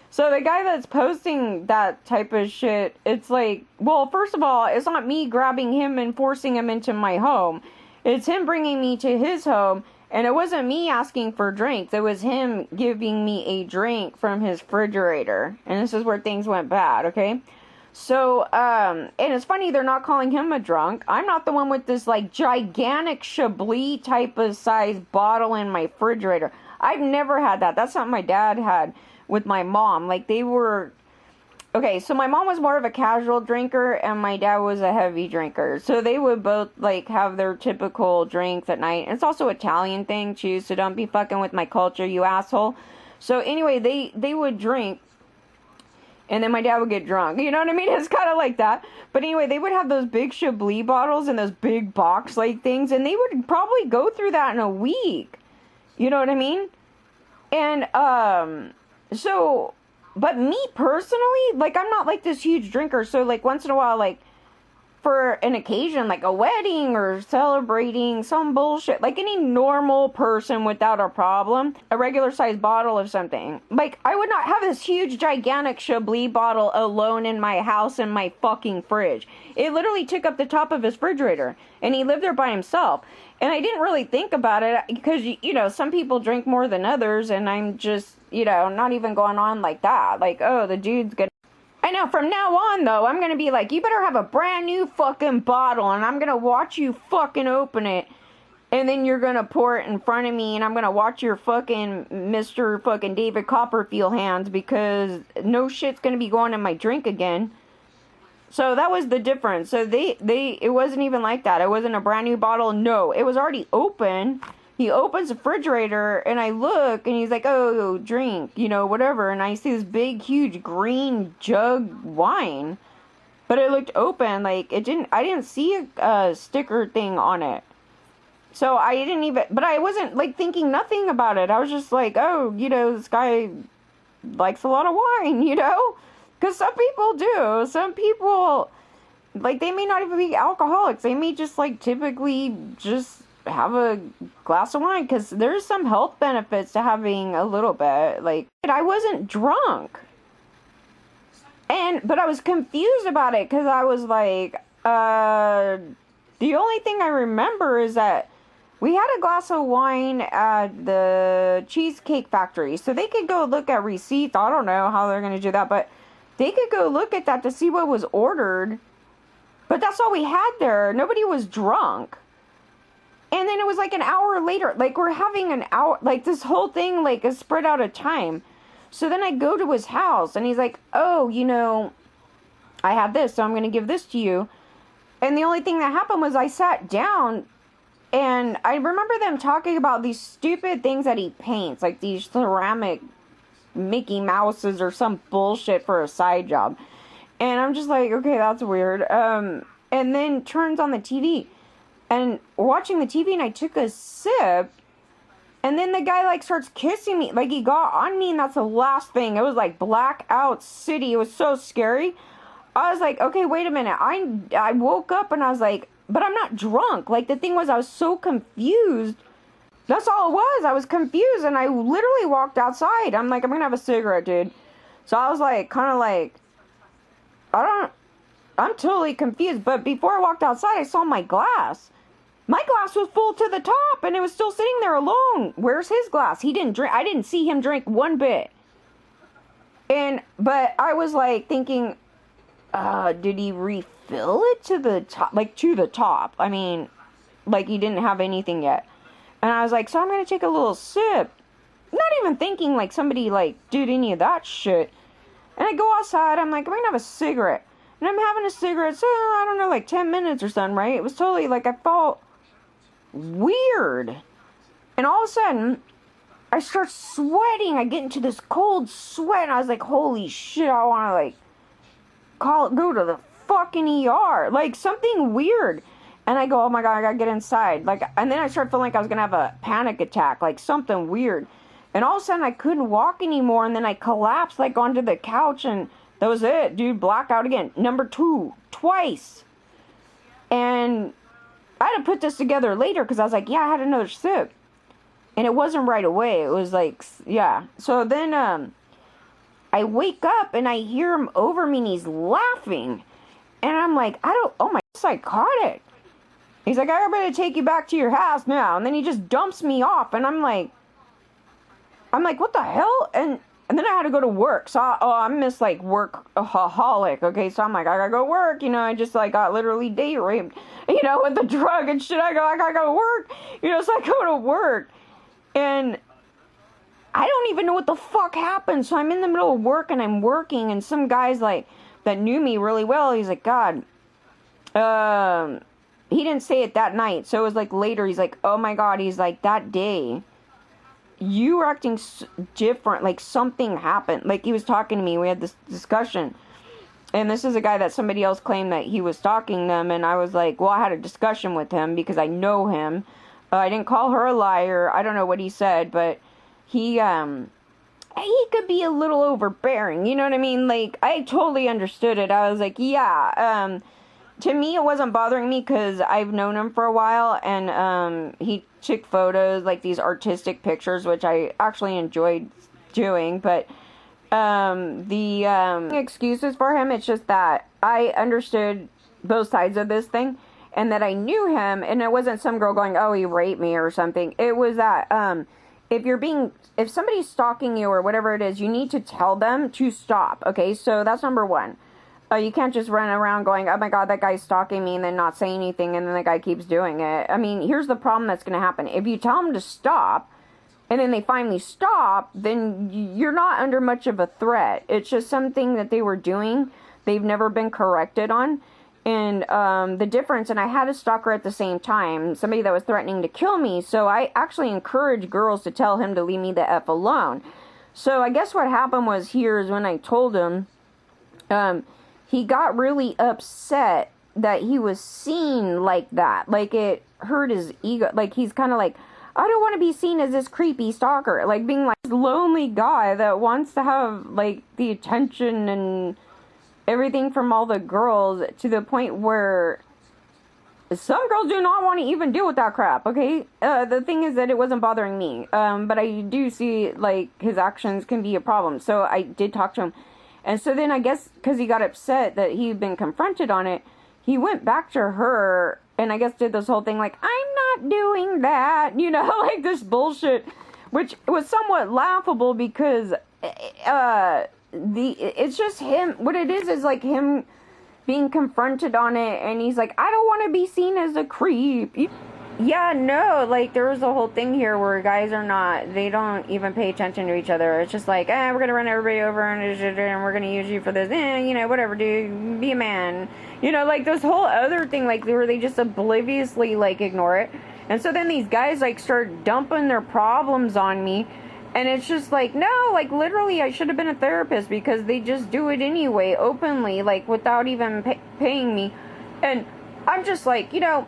So the guy that's posting that type of shit, it's well, first of all, it's not me grabbing him and forcing him into my home. It's him bringing me to his home, and it wasn't me asking for drinks. It was him giving me a drink from his refrigerator. And this is where things went bad, okay? So, and it's funny, they're not calling him a drunk. I'm not the one with this, gigantic Chablis type of size bottle in my refrigerator. I've never had that. That's something my dad had with my mom. They were... Okay, so my mom was more of a casual drinker, and my dad was a heavy drinker. So they would both, have their typical drinks at night. And it's also an Italian thing, too, so don't be fucking with my culture, you asshole. So, anyway, they would drink. And then my dad would get drunk. You know what I mean? It's kind of like that. But anyway, they would have those big Chablis bottles and those big box-like things. And they would probably go through that in a week. You know what I mean? And, so, but me personally, like, I'm not like this huge drinker. So, like, once in a while, like, for an occasion, like a wedding or celebrating some bullshit, like any normal person without a problem, a regular sized bottle of something. Like, I would not have this huge gigantic Chablis bottle alone in my house in my fucking fridge. It literally took up the top of his refrigerator, and he lived there by himself. And I didn't really think about it because, you know, some people drink more than others, and I'm just, you know, not even going on like that. Like, oh, the dude's gonna... I know, from now on, though, I'm going to be like, you better have a brand new fucking bottle, and I'm going to watch you fucking open it, and then you're going to pour it in front of me, and I'm going to watch your fucking Mr. fucking David Copperfield hands, because no shit's going to be going in my drink again. So that was the difference. So it wasn't even like that. It wasn't a brand new bottle. No, it was already open. He opens the refrigerator, and I look, and he's like, oh, drink, you know, whatever. And I see this big, huge green jug wine. But it looked open, like, I didn't see a sticker thing on it. So I didn't even, but I wasn't, like, thinking nothing about it. I was just like, oh, you know, this guy likes a lot of wine, you know? Because some people do. Some people, like, they may not even be alcoholics. They may just, like, typically just have a glass of wine, because there's some health benefits to having a little bit. Like, I wasn't drunk, but I was confused about it, because I was like, the only thing I remember is that we had a glass of wine at the Cheesecake Factory, so they could go look at receipts. I don't know how they're going to do that, but they could go look at that to see what was ordered. But that's all we had there. Nobody was drunk. And then it was like an hour later, like we're having an hour, like this whole thing like is spread out of time. So then I go to his house, and he's like, oh, you know, I have this, so I'm going to give this to you. And the only thing that happened was I sat down, and I remember them talking about these stupid things that he paints, like these ceramic Mickey Mouses or some bullshit for a side job. And I'm just like, okay, that's weird. And then turns on the TV. And watching the TV, and I took a sip, and then the guy, like, starts kissing me. Like, he got on me, and that's the last thing. It was, like, blackout city. It was so scary. I was like, okay, wait a minute. I woke up, and I was like, but I'm not drunk. Like, the thing was, I was so confused. That's all it was. I was confused, and I literally walked outside. I'm like, I'm gonna have a cigarette, dude. So I was, like, kind of like, I'm totally confused. But before I walked outside, I saw my glass. My glass was full to the top, and it was still sitting there alone. Where's his glass? He didn't drink. I didn't see him drink one bit. But I was like thinking, did he refill it to the top? Like to the top. I mean, like he didn't have anything yet. And I was like, so I'm going to take a little sip. Not even thinking like somebody like did any of that shit. And I go outside. I'm like, I'm going to have a cigarette. And I'm having a cigarette. So, I don't know, like 10 minutes or something, right? It was totally like I felt weird. And all of a sudden, I start sweating. I get into this cold sweat. And I was like, holy shit, I want to like go to the fucking ER. Like something weird. And I go, oh my God, I gotta get inside. Like, and then I start feeling like I was gonna have a panic attack, like something weird. And all of a sudden I couldn't walk anymore. And then I collapsed like onto the couch, and that was it, dude. Blackout again. Number 2. Twice. And I had to put this together later, because I was like, yeah, I had another sip. And it wasn't right away. It was like, yeah. So then I wake up, and I hear him over me, and he's laughing. And I'm like, oh my, psychotic. He's like, I better take you back to your house now. And then he just dumps me off. And I'm like, what the hell? And then I had to go to work. So, I'm this, like, workaholic, okay? So I'm like, I gotta go work. You know, I just, like, got literally date raped, you know, with the drug and shit. I gotta go to work. You know, so I go to work. And I don't even know what the fuck happened. So I'm in the middle of work, and I'm working. And some guy's, like, that knew me really well, he's like, God, he didn't say it that night. So it was, like, later. He's like, oh, my God. He's like, that day, you were acting different, like something happened. Like, he was talking to me, we had this discussion, and this is a guy that somebody else claimed that he was stalking them, and I was like, well, I had a discussion with him because I know him. I didn't call her a liar. I don't know what he said, but he could be a little overbearing, you know what I mean? Like, I totally understood it. I was like, yeah, to me, it wasn't bothering me because I've known him for a while, and he took photos, like these artistic pictures, which I actually enjoyed doing, but the excuses for him, it's just that I understood both sides of this thing, and that I knew him, and it wasn't some girl going, oh, he raped me or something. It was that, if somebody's stalking you or whatever it is, you need to tell them to stop, okay? So that's number one. You can't just run around going, oh my God, that guy's stalking me, and then not say anything, and then the guy keeps doing it. I mean, here's the problem that's going to happen. If you tell them to stop, and then they finally stop, then you're not under much of a threat. It's just something that they were doing. They've never been corrected on. And the difference, and I had a stalker at the same time, somebody that was threatening to kill me, so I actually encourage girls to tell him to leave me the F alone. So I guess what happened was here is when I told him, he got really upset that he was seen like that. Like, it hurt his ego. Like, he's kind of like, I don't want to be seen as this creepy stalker. Like, being like this lonely guy that wants to have, like, the attention and everything from all the girls, to the point where some girls do not want to even deal with that crap, okay? The thing is that it wasn't bothering me. But I do see, like, his actions can be a problem. So I did talk to him. And so then I guess because he got upset that he'd been confronted on it, he went back to her and I guess did this whole thing like, I'm not doing that, you know, like this bullshit, which was somewhat laughable because it's just him. What it is like him being confronted on it, and he's like, I don't want to be seen as a creep. Yeah, no, like, there was a whole thing here where guys they don't even pay attention to each other. It's just like, we're gonna run everybody over, and we're gonna use you for this, you know, whatever, dude, be a man. You know, like, this whole other thing, like, where they just obliviously, like, ignore it. And so then these guys, like, start dumping their problems on me, and it's just like, no, like, literally, I should have been a therapist, because they just do it anyway, openly, like, without even paying me. And I'm just like, you know,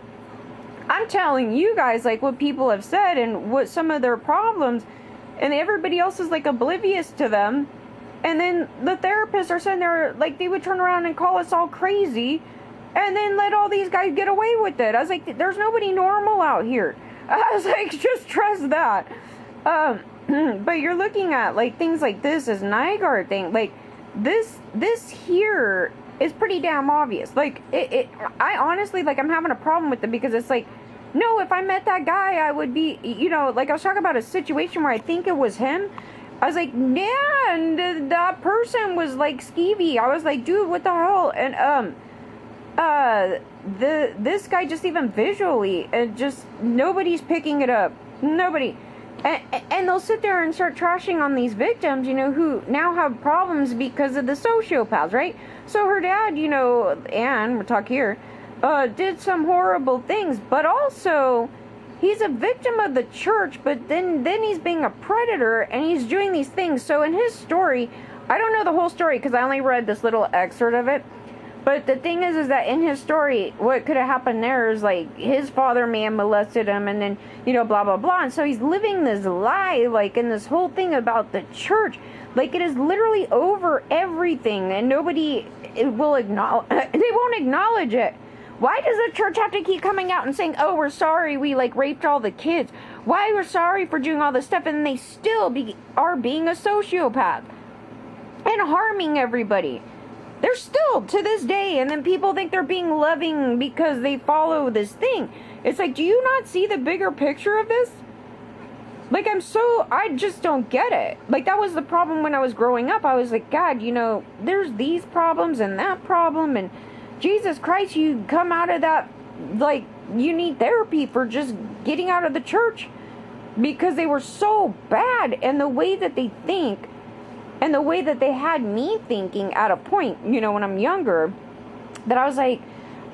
I'm telling you guys, like, what people have said and what some of their problems, and everybody else is, like, oblivious to them. And then the therapists are sitting there, like, they would turn around and call us all crazy and then let all these guys get away with it. I was like, there's nobody normal out here. I was like, just trust that. But you're looking at, like, things like this Nygard thing. Like, this here is pretty damn obvious. Like, I honestly, like, I'm having a problem with it because it's like, no, if I met that guy, I would be, you know, like, I was talking about a situation where I think it was him. I was like, yeah, and that person was, like, skeevy. I was like, dude, what the hell? And, this guy just even visually, and just, nobody's picking it up. Nobody. And they'll sit there and start trashing on these victims, you know, who now have problems because of the sociopaths, right? So her dad, you know, Anne, we'll talk here, did some horrible things, but also he's a victim of the church, but then he's being a predator and he's doing these things. So in his story, I don't know the whole story because I only read this little excerpt of it. But the thing is that in his story, what could have happened there is, like, his father may have molested him and then, you know, blah, blah, blah. And so he's living this lie, like, in this whole thing about the church. Like, it is literally over everything, and nobody will acknowledge, they won't acknowledge it. Why does the church have to keep coming out and saying, oh, we're sorry, we, like, raped all the kids? Why we're sorry for doing all this stuff, and they still are being a sociopath and harming everybody? They're still, to this day, and then people think they're being loving because they follow this thing. It's like, do you not see the bigger picture of this? Like, I just don't get it. Like, that was the problem when I was growing up. I was like, God, you know, there's these problems and that problem, and Jesus Christ, you come out of that, like, you need therapy for just getting out of the church because they were so bad, and the way that they think, and the way that they had me thinking at a point, you know, when I'm younger, that I was like,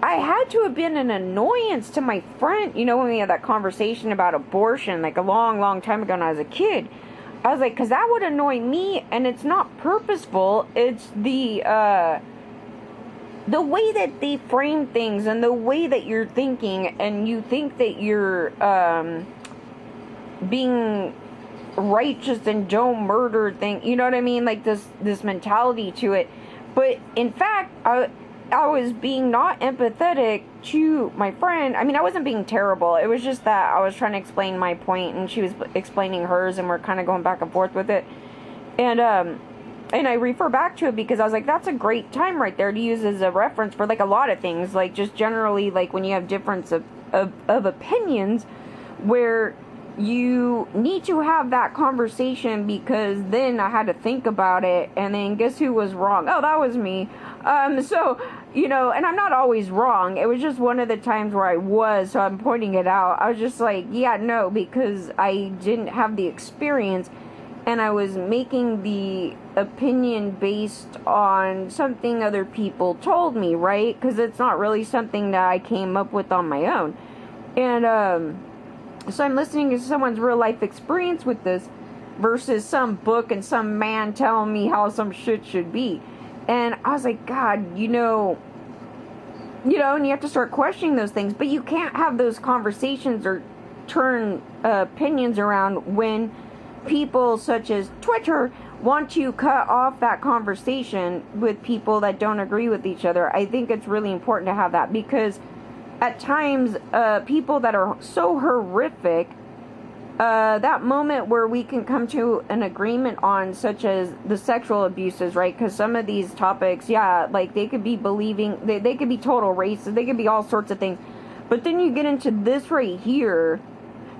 I had to have been an annoyance to my friend, when we had that conversation about abortion, like a long, long time ago when I was a kid. I was like, because that would annoy me, and it's not purposeful. It's the way that they frame things and the way that you're thinking, and you think that you're being righteous and don't murder thing. You know what I mean? Like this mentality to it. But in fact, I was being not empathetic to my friend. I mean, I wasn't being terrible. It was just that I was trying to explain my point, and she was explaining hers, and we're kind of going back and forth with it. And I refer back to it because I was like, that's a great time right there to use as a reference for like a lot of things, like just generally like when you have difference of opinions, where you need to have that conversation, because then I had to think about it, and then guess who was wrong? Oh, that was me. So, and I'm not always wrong. It was just one of the times where I was, so I'm pointing it out. I was just like, yeah, no, because I didn't have the experience, and I was making the opinion based on something other people told me, right? Because it's not really something that I came up with on my own. And, so I'm listening to someone's real life experience with this versus some book and some man telling me how some shit should be. And I was like, God, and you have to start questioning those things. But you can't have those conversations or turn opinions around when people such as Twitter want to cut off that conversation with people that don't agree with each other. I think it's really important to have that, because at times, people that are so horrific, that moment where we can come to an agreement on, such as the sexual abuses, right? Because some of these topics, yeah, like they could be believing, they could be total racists, they could be all sorts of things. But then you get into this right here,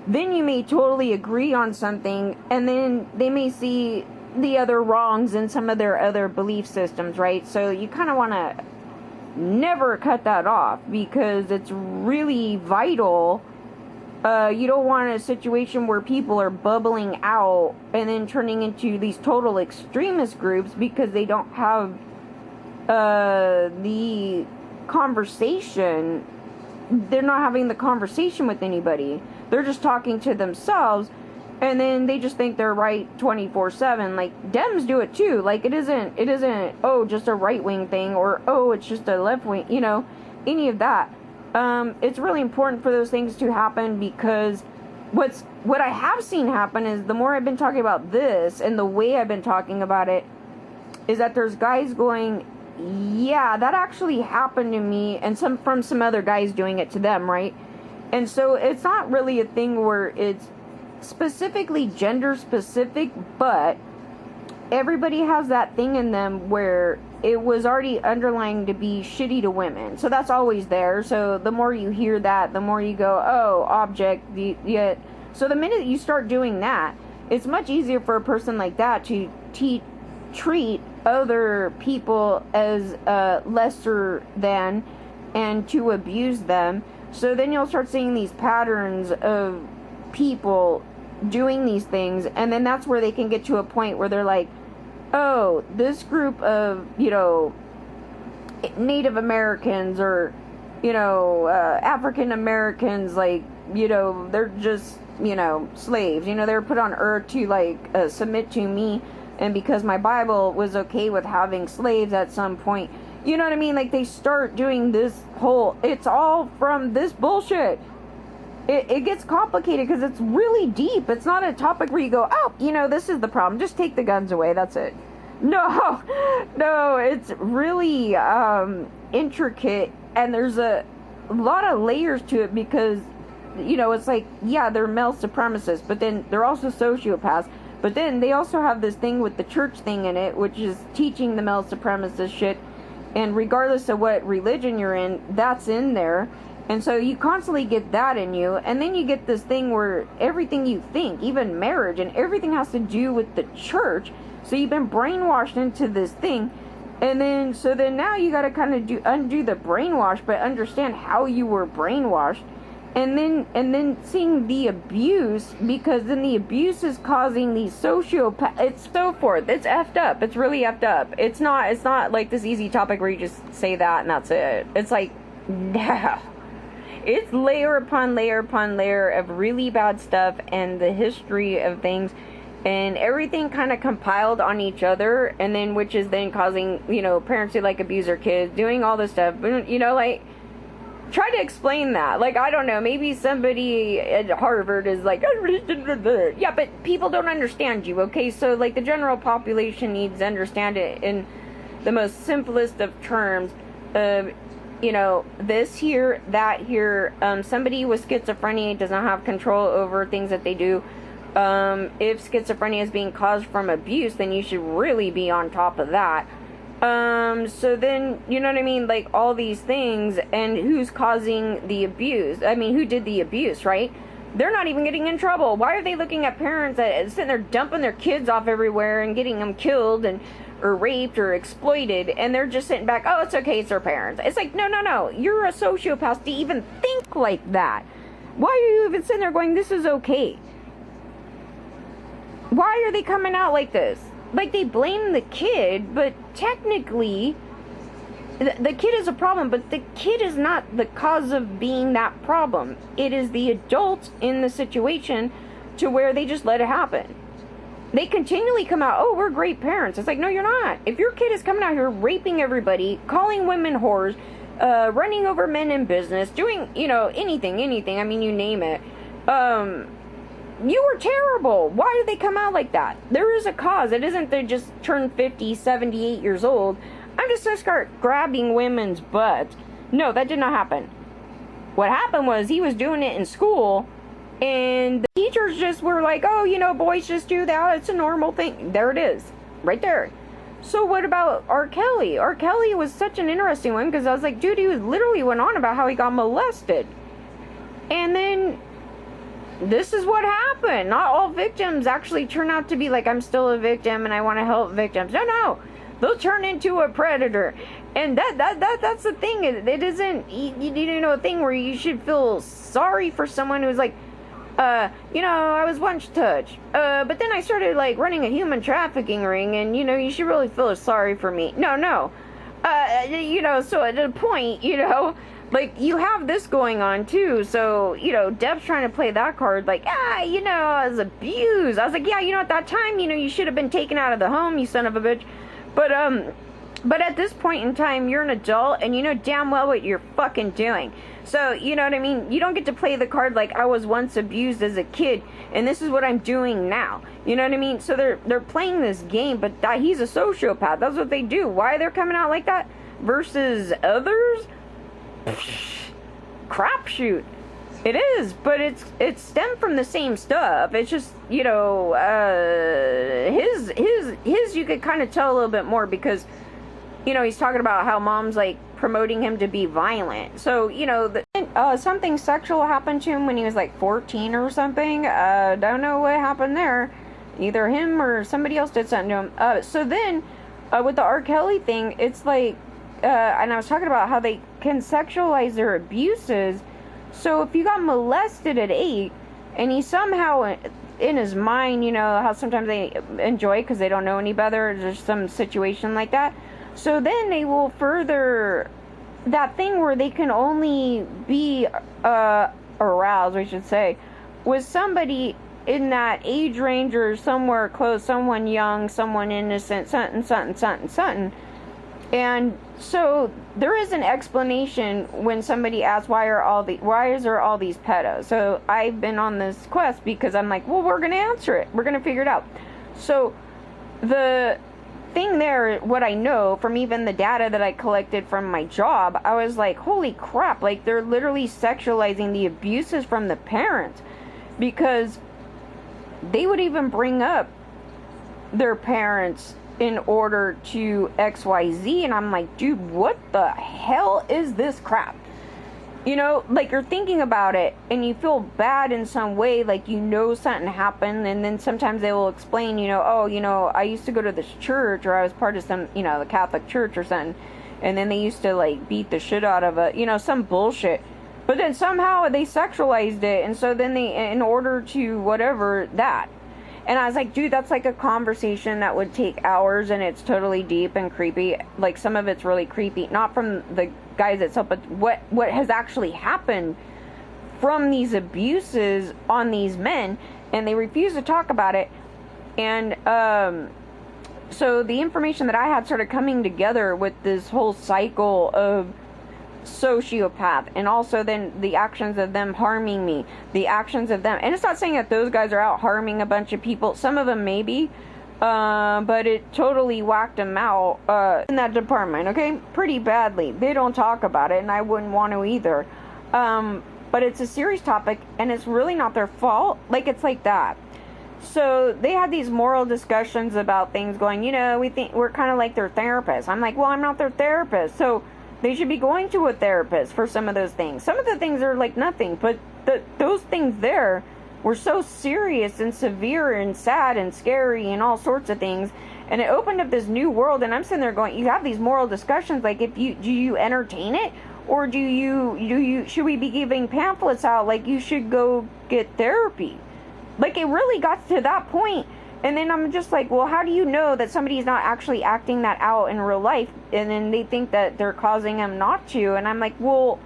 then you may totally agree on something, and then they may see the other wrongs in some of their other belief systems, right? So you kind of want to never cut that off, because it's really vital. You don't want a situation where people are bubbling out and then turning into these total extremist groups because they don't have the conversation. They're not having the conversation with anybody. They're just talking to themselves, and then they just think they're right 24/7. Like, Dems do it too. Like, it isn't, just a right-wing thing, or, it's just a left-wing, any of that. It's really important for those things to happen, because what I have seen happen is, the more I've been talking about this, and the way I've been talking about it, is that there's guys going, yeah, that actually happened to me, and from some other guys doing it to them, right? And so it's not really a thing where it's specifically gender specific, but everybody has that thing in them where it was already underlying to be shitty to women. So that's always there. So the more you hear that, the more you go, oh, object. So the minute you start doing that, it's much easier for a person like that to treat other people as lesser than, and to abuse them. So then you'll start seeing these patterns of people doing these things, and then that's where they can get to a point where they're like, oh, this group of, Native Americans, or, African Americans, like, they're just, slaves. They're put on earth to, submit to me, and because my Bible was okay with having slaves at some point. You know what I mean? Like, they start doing this whole, it's all from this bullshit. It gets complicated because it's really deep. It's not a topic where you go, oh, this is the problem. Just take the guns away. That's it. No, it's really intricate, and there's a lot of layers to it, because, it's like, yeah, they're male supremacists, but then they're also sociopaths. But then they also have this thing with the church thing in it, which is teaching the male supremacist shit. And regardless of what religion you're in, that's in there. And so you constantly get that in you, and then you get this thing where everything you think, even marriage, and everything has to do with the church. So you've been brainwashed into this thing, and then now you got to kind of undo the brainwash, but understand how you were brainwashed, and then seeing the abuse, because then the abuse is causing these sociopaths. It's so forth. It's effed up. It's really effed up. It's not like this easy topic where you just say that and that's it. It's like, No. It's layer upon layer upon layer of really bad stuff and the history of things and everything kind of compiled on each other, and then which is then causing, parents who like abuse their kids, doing all this stuff, like, try to explain that. Like, I don't know, maybe somebody at Harvard is like, yeah, but people don't understand you, okay? So, like, the general population needs to understand it in the most simplest of terms of, this here, that here. Somebody with schizophrenia does not have control over things that they do. If schizophrenia is being caused from abuse, then you should really be on top of that. So then, you know what I mean? Like, all these things, and who's causing the abuse? I mean, who did the abuse, right? They're not even getting in trouble. Why are they looking at parents that sitting there dumping their kids off everywhere and getting them killed or raped or exploited, and they're just sitting back, oh, it's okay, it's their parents. It's like, no, you're a sociopath to even think like that. Why are you even sitting there going, this is okay? Why are they coming out like this? Like, they blame the kid, but technically, the kid is a problem, but the kid is not the cause of being that problem. It is the adults in the situation to where they just let it happen. They continually come out, oh, we're great parents. It's like, no, you're not. If your kid is coming out here raping everybody, calling women whores, running over men in business, doing, anything, I mean, you name it, you were terrible. Why did they come out like that? There is a cause. It isn't they just turned 50, 78 years old. I'm just going to start grabbing women's butts. No, that did not happen. What happened was he was doing it in school, and the teachers just were like, oh, boys just do that. It's a normal thing. There it is. Right there. So what about R. Kelly? R. Kelly was such an interesting one, because I was like, dude, he literally went on about how he got molested. And then this is what happened. Not all victims actually turn out to be like, I'm still a victim and I want to help victims. No. They'll turn into a predator. And that's the thing. It isn't, a thing where you should feel sorry for someone who's like, I was once touched. But then I started, like, running a human trafficking ring, and, you should really feel sorry for me. No. So at a point, like, you have this going on, too. So, Deb's trying to play that card, like, I was abused. I was like, yeah, at that time, you should have been taken out of the home, you son of a bitch. But at this point in time, you're an adult, and you know damn well what you're fucking doing. So, you know what I mean? You don't get to play the card like, I was once abused as a kid, and this is what I'm doing now. You know what I mean? So they're playing this game, but he's a sociopath. That's what they do. Why they're coming out like that versus others? Crapshoot. It is, but it's stemmed from the same stuff. It's just, his you could kind of tell a little bit more because, he's talking about how mom's, like, promoting him to be violent. So, something sexual happened to him when he was, like, 14 or something. Don't know what happened there. Either him or somebody else did something to him. So then, with the R. Kelly thing, it's like, and I was talking about how they can sexualize their abuses. So if you got molested at 8, and he somehow, in his mind, how sometimes they enjoy because they don't know any better, there's some situation like that. So then they will further that thing where they can only be aroused, we should say, with somebody in that age range or somewhere close, someone young, someone innocent, something. And so there is an explanation when somebody asks why is there all these pedos. So I've been on this quest because I'm like, well, we're gonna answer it. We're gonna figure it out. So the thing there, what I know from even the data that I collected from my job, I was like, holy crap, like they're literally sexualizing the abuses from the parents, because they would even bring up their parents in order to XYZ, and I'm like, dude, what the hell is this crap? Like, you're thinking about it and you feel bad in some way, like something happened, and then sometimes they will explain, I used to go to this church, or I was part of some, the Catholic church or something, and then they used to, like, beat the shit out of it, some bullshit. But then somehow they sexualized it, and so then they, in order to whatever that. And I was like, dude, that's like a conversation that would take hours, and it's totally deep and creepy. Like, some of it's really creepy, not from the guys itself, but what has actually happened from these abuses on these men, and they refuse to talk about it. And so the information that I had started coming together with this whole cycle of sociopath, and also then the actions of them harming me, the actions of them, and it's not saying that those guys are out harming a bunch of people, some of them maybe, but it totally whacked them out in that department, okay, pretty badly. They don't talk about it, and I wouldn't want to either, but it's a serious topic, and it's really not their fault. Like, it's like that. So they had these moral discussions about things, going, you know, we think we're kind of like their therapist. I'm like, well, I'm not their therapist, so they should be going to a therapist for some of those things. Some of the things are like nothing, but those things there were so serious and severe and sad and scary and all sorts of things. And it opened up this new world, and I'm sitting there going, you have these moral discussions, like, do you entertain it? Or should we be giving pamphlets out like you should go get therapy? Like, it really got to that point. And then I'm just like, well, how do you know that somebody's not actually acting that out in real life? And then they think that they're causing them not to. And I'm like, well,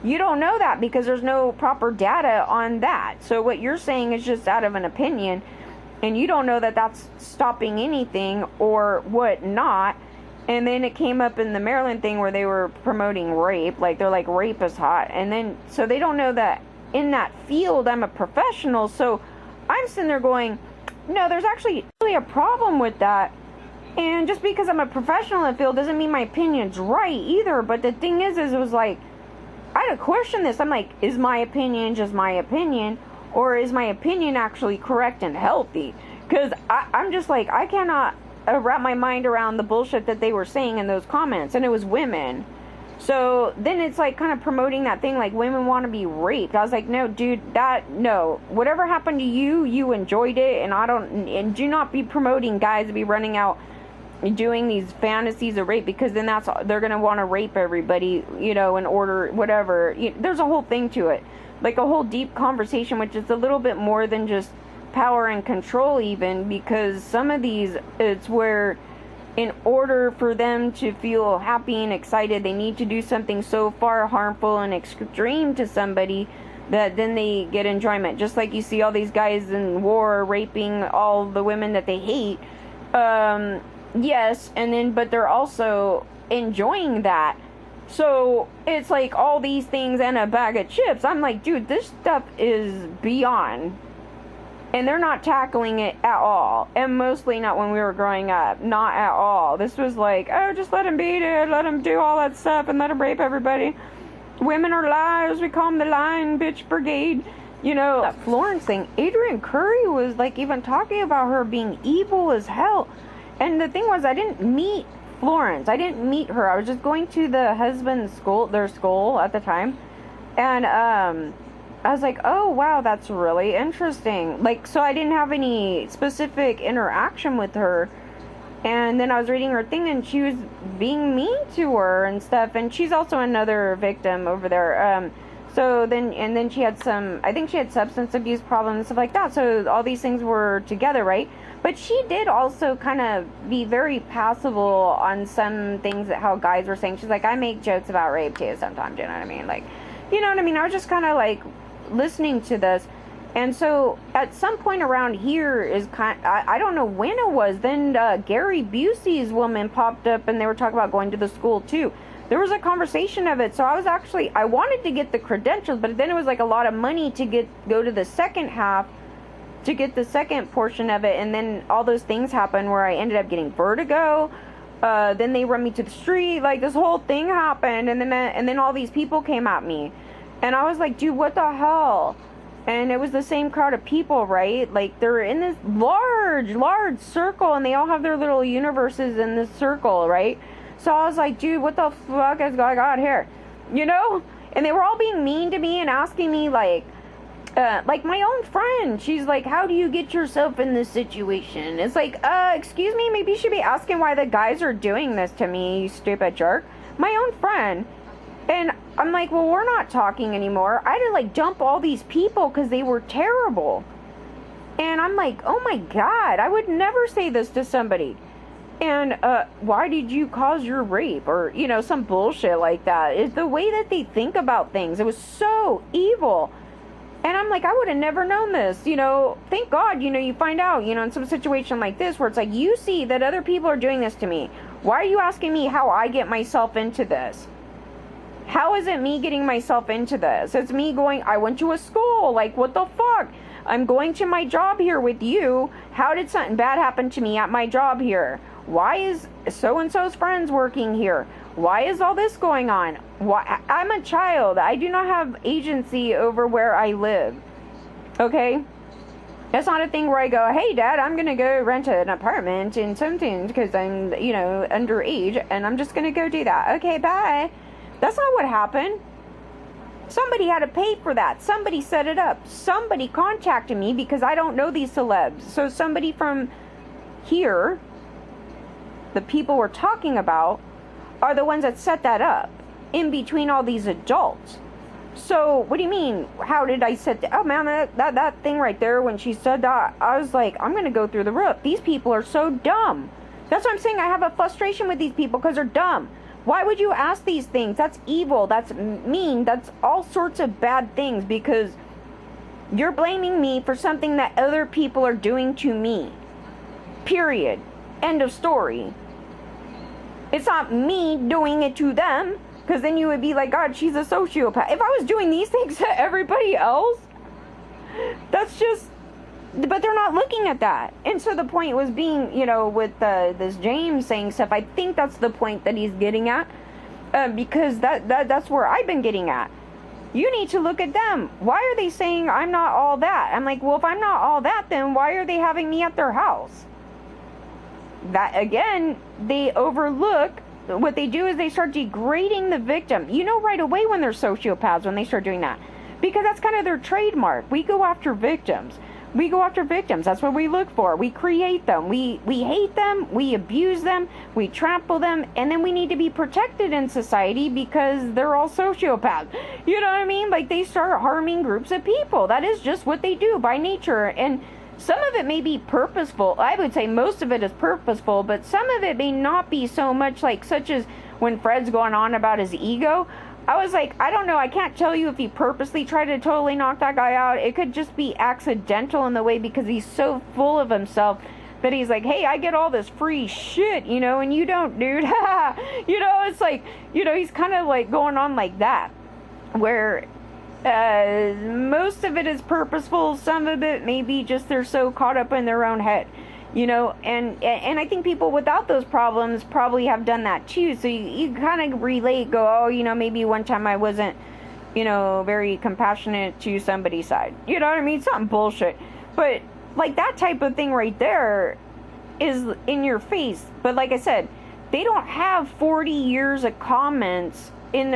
you don't know that because there's no proper data on that. So what you're saying is just out of an opinion. And you don't know that that's stopping anything or what not. And then it came up in the Maryland thing where they were promoting rape. Like, they're like, rape is hot. And then, so they don't know that in that field I'm a professional. So I'm sitting there going, no, there's actually really a problem with that. And just because I'm a professional in the field doesn't mean my opinion's right either. But the thing is it was like, I had to question this. I'm like, is my opinion just my opinion? Or is my opinion actually correct and healthy? Because I'm just like, I cannot wrap my mind around the bullshit that they were saying in those comments. And it was women. So then it's like kind of promoting that thing like women want to be raped. I was like, no, dude, no. Whatever happened to you, you enjoyed it, and do not be promoting guys to be running out doing these fantasies of rape, because then they're going to want to rape everybody, you know, in order, whatever. There's a whole thing to it. Like a whole deep conversation, which is a little bit more than just power and control even, because some of these, it's where in order for them to feel happy and excited, they need to do something so far harmful and extreme to somebody that then they get enjoyment. Just like you see all these guys in war raping all the women that they hate. Yes, and then, but they're also enjoying that. So it's like all these things and a bag of chips. I'm like, dude, this stuff is beyond. And they're not tackling it at all. And mostly not when we were growing up. Not at all. This was like, oh, just let him beat it. Let him do all that stuff and let him rape everybody. Women are liars. We call them the lying bitch brigade. You know, that Florence thing. Adrian Curry was like even talking about her being evil as hell. And the thing was, I didn't meet Florence. I didn't meet her. I was just going to the husband's school, their school at the time. And, I was like, oh, wow, that's really interesting. Like, so I didn't have any specific interaction with her. And then I was reading her thing, and she was being mean to her and stuff. And she's also another victim over there. So then she had I think she had substance abuse problems and stuff like that. So all these things were together, right? But she did also kind of be very passable on some things that how guys were saying. She's like, I make jokes about rape too sometimes, you know what I mean? Like, you know what I mean? I was just kind of like listening to this. And so at some point around here is I don't know when it was, then Gary Busey's woman popped up, and they were talking about going to the school too. There was a conversation of it. So I wanted to get the credentials, but then it was like a lot of money to go to the second half, to get the second portion of it. And then all those things happened where I ended up getting vertigo. Then they run me to the street. Like, this whole thing happened. And then all these people came at me. And I was like, dude, what the hell? And it was the same crowd of people, right? Like, they're in this large circle, and they all have their little universes in this circle, right? So I was like, dude, what the fuck is going on here? You know? And they were all being mean to me and asking me, like my own friend, she's like, how do you get yourself in this situation? It's like, excuse me, maybe you should be asking why the guys are doing this to me, you stupid jerk. My own friend. And I'm like, well, we're not talking anymore. I had to, like, dump all these people because they were terrible. And I'm like, oh my God, I would never say this to somebody. And why did you cause your rape? Or, some bullshit like that. It's the way that they think about things. It was so evil. And I'm like, I would have never known this. Thank God, you find out, in some situation like this where it's like, you see that other people are doing this to me. Why are you asking me how I get myself into this? How is it me getting myself into this? It's me going, I went to a school. Like, what the fuck? I'm going to my job here with you. How did something bad happen to me at my job here? Why is so-and-so's friends working here? Why is all this going on? Why? I'm a child. I do not have agency over where I live. Okay? It's not a thing where I go, hey, Dad, I'm going to go rent an apartment in something because I'm, underage, and I'm just going to go do that. Okay, bye. That's not what happened. Somebody had to pay for that. Somebody set it up. Somebody contacted me because I don't know these celebs. So somebody from here, the people we're talking about, are the ones that set that up in between all these adults. So what do you mean? How did I set that? Oh man, that thing right there, when she said that, I was like, I'm going to go through the roof. These people are so dumb. That's what I'm saying. I have a frustration with these people because they're dumb. Why would you ask these things? That's evil. That's mean. That's all sorts of bad things because you're blaming me for something that other people are doing to me. Period. End of story. It's not me doing it to them, because then you would be like, God, she's a sociopath. If I was doing these things to everybody else, that's just... But they're not looking at that. And so the point was being, with this James saying stuff, I think that's the point that he's getting at, because that's where I've been getting at. You need to look at them. Why are they saying I'm not all that? I'm like, well, if I'm not all that, then why are they having me at their house? That, again, they overlook. What they do is they start degrading the victim. Right away when they're sociopaths, when they start doing that. Because that's kind of their trademark. We go after victims. That's what we look for. We create them. We hate them. We abuse them. We trample them. And then we need to be protected in society because they're all sociopaths. You know what I mean? Like, they start harming groups of people. That is just what they do by nature. And some of it may be purposeful. I would say most of it is purposeful, but some of it may not be so much, like, such as when Fred's going on about his ego. I was like, I don't know. I can't tell you if he purposely tried to totally knock that guy out. It could just be accidental in the way because he's so full of himself that he's like, hey, I get all this free shit, and you don't, dude. It's like, he's kind of like going on like that, where most of it is purposeful. Some of it maybe just they're so caught up in their own head, and I think people without those problems probably have done that too. So you kind of relate, go, oh, maybe one time I wasn't, very compassionate to somebody's side. You know what I mean? Something bullshit. But like that type of thing right there is in your face. But like I said, they don't have 40 years of comments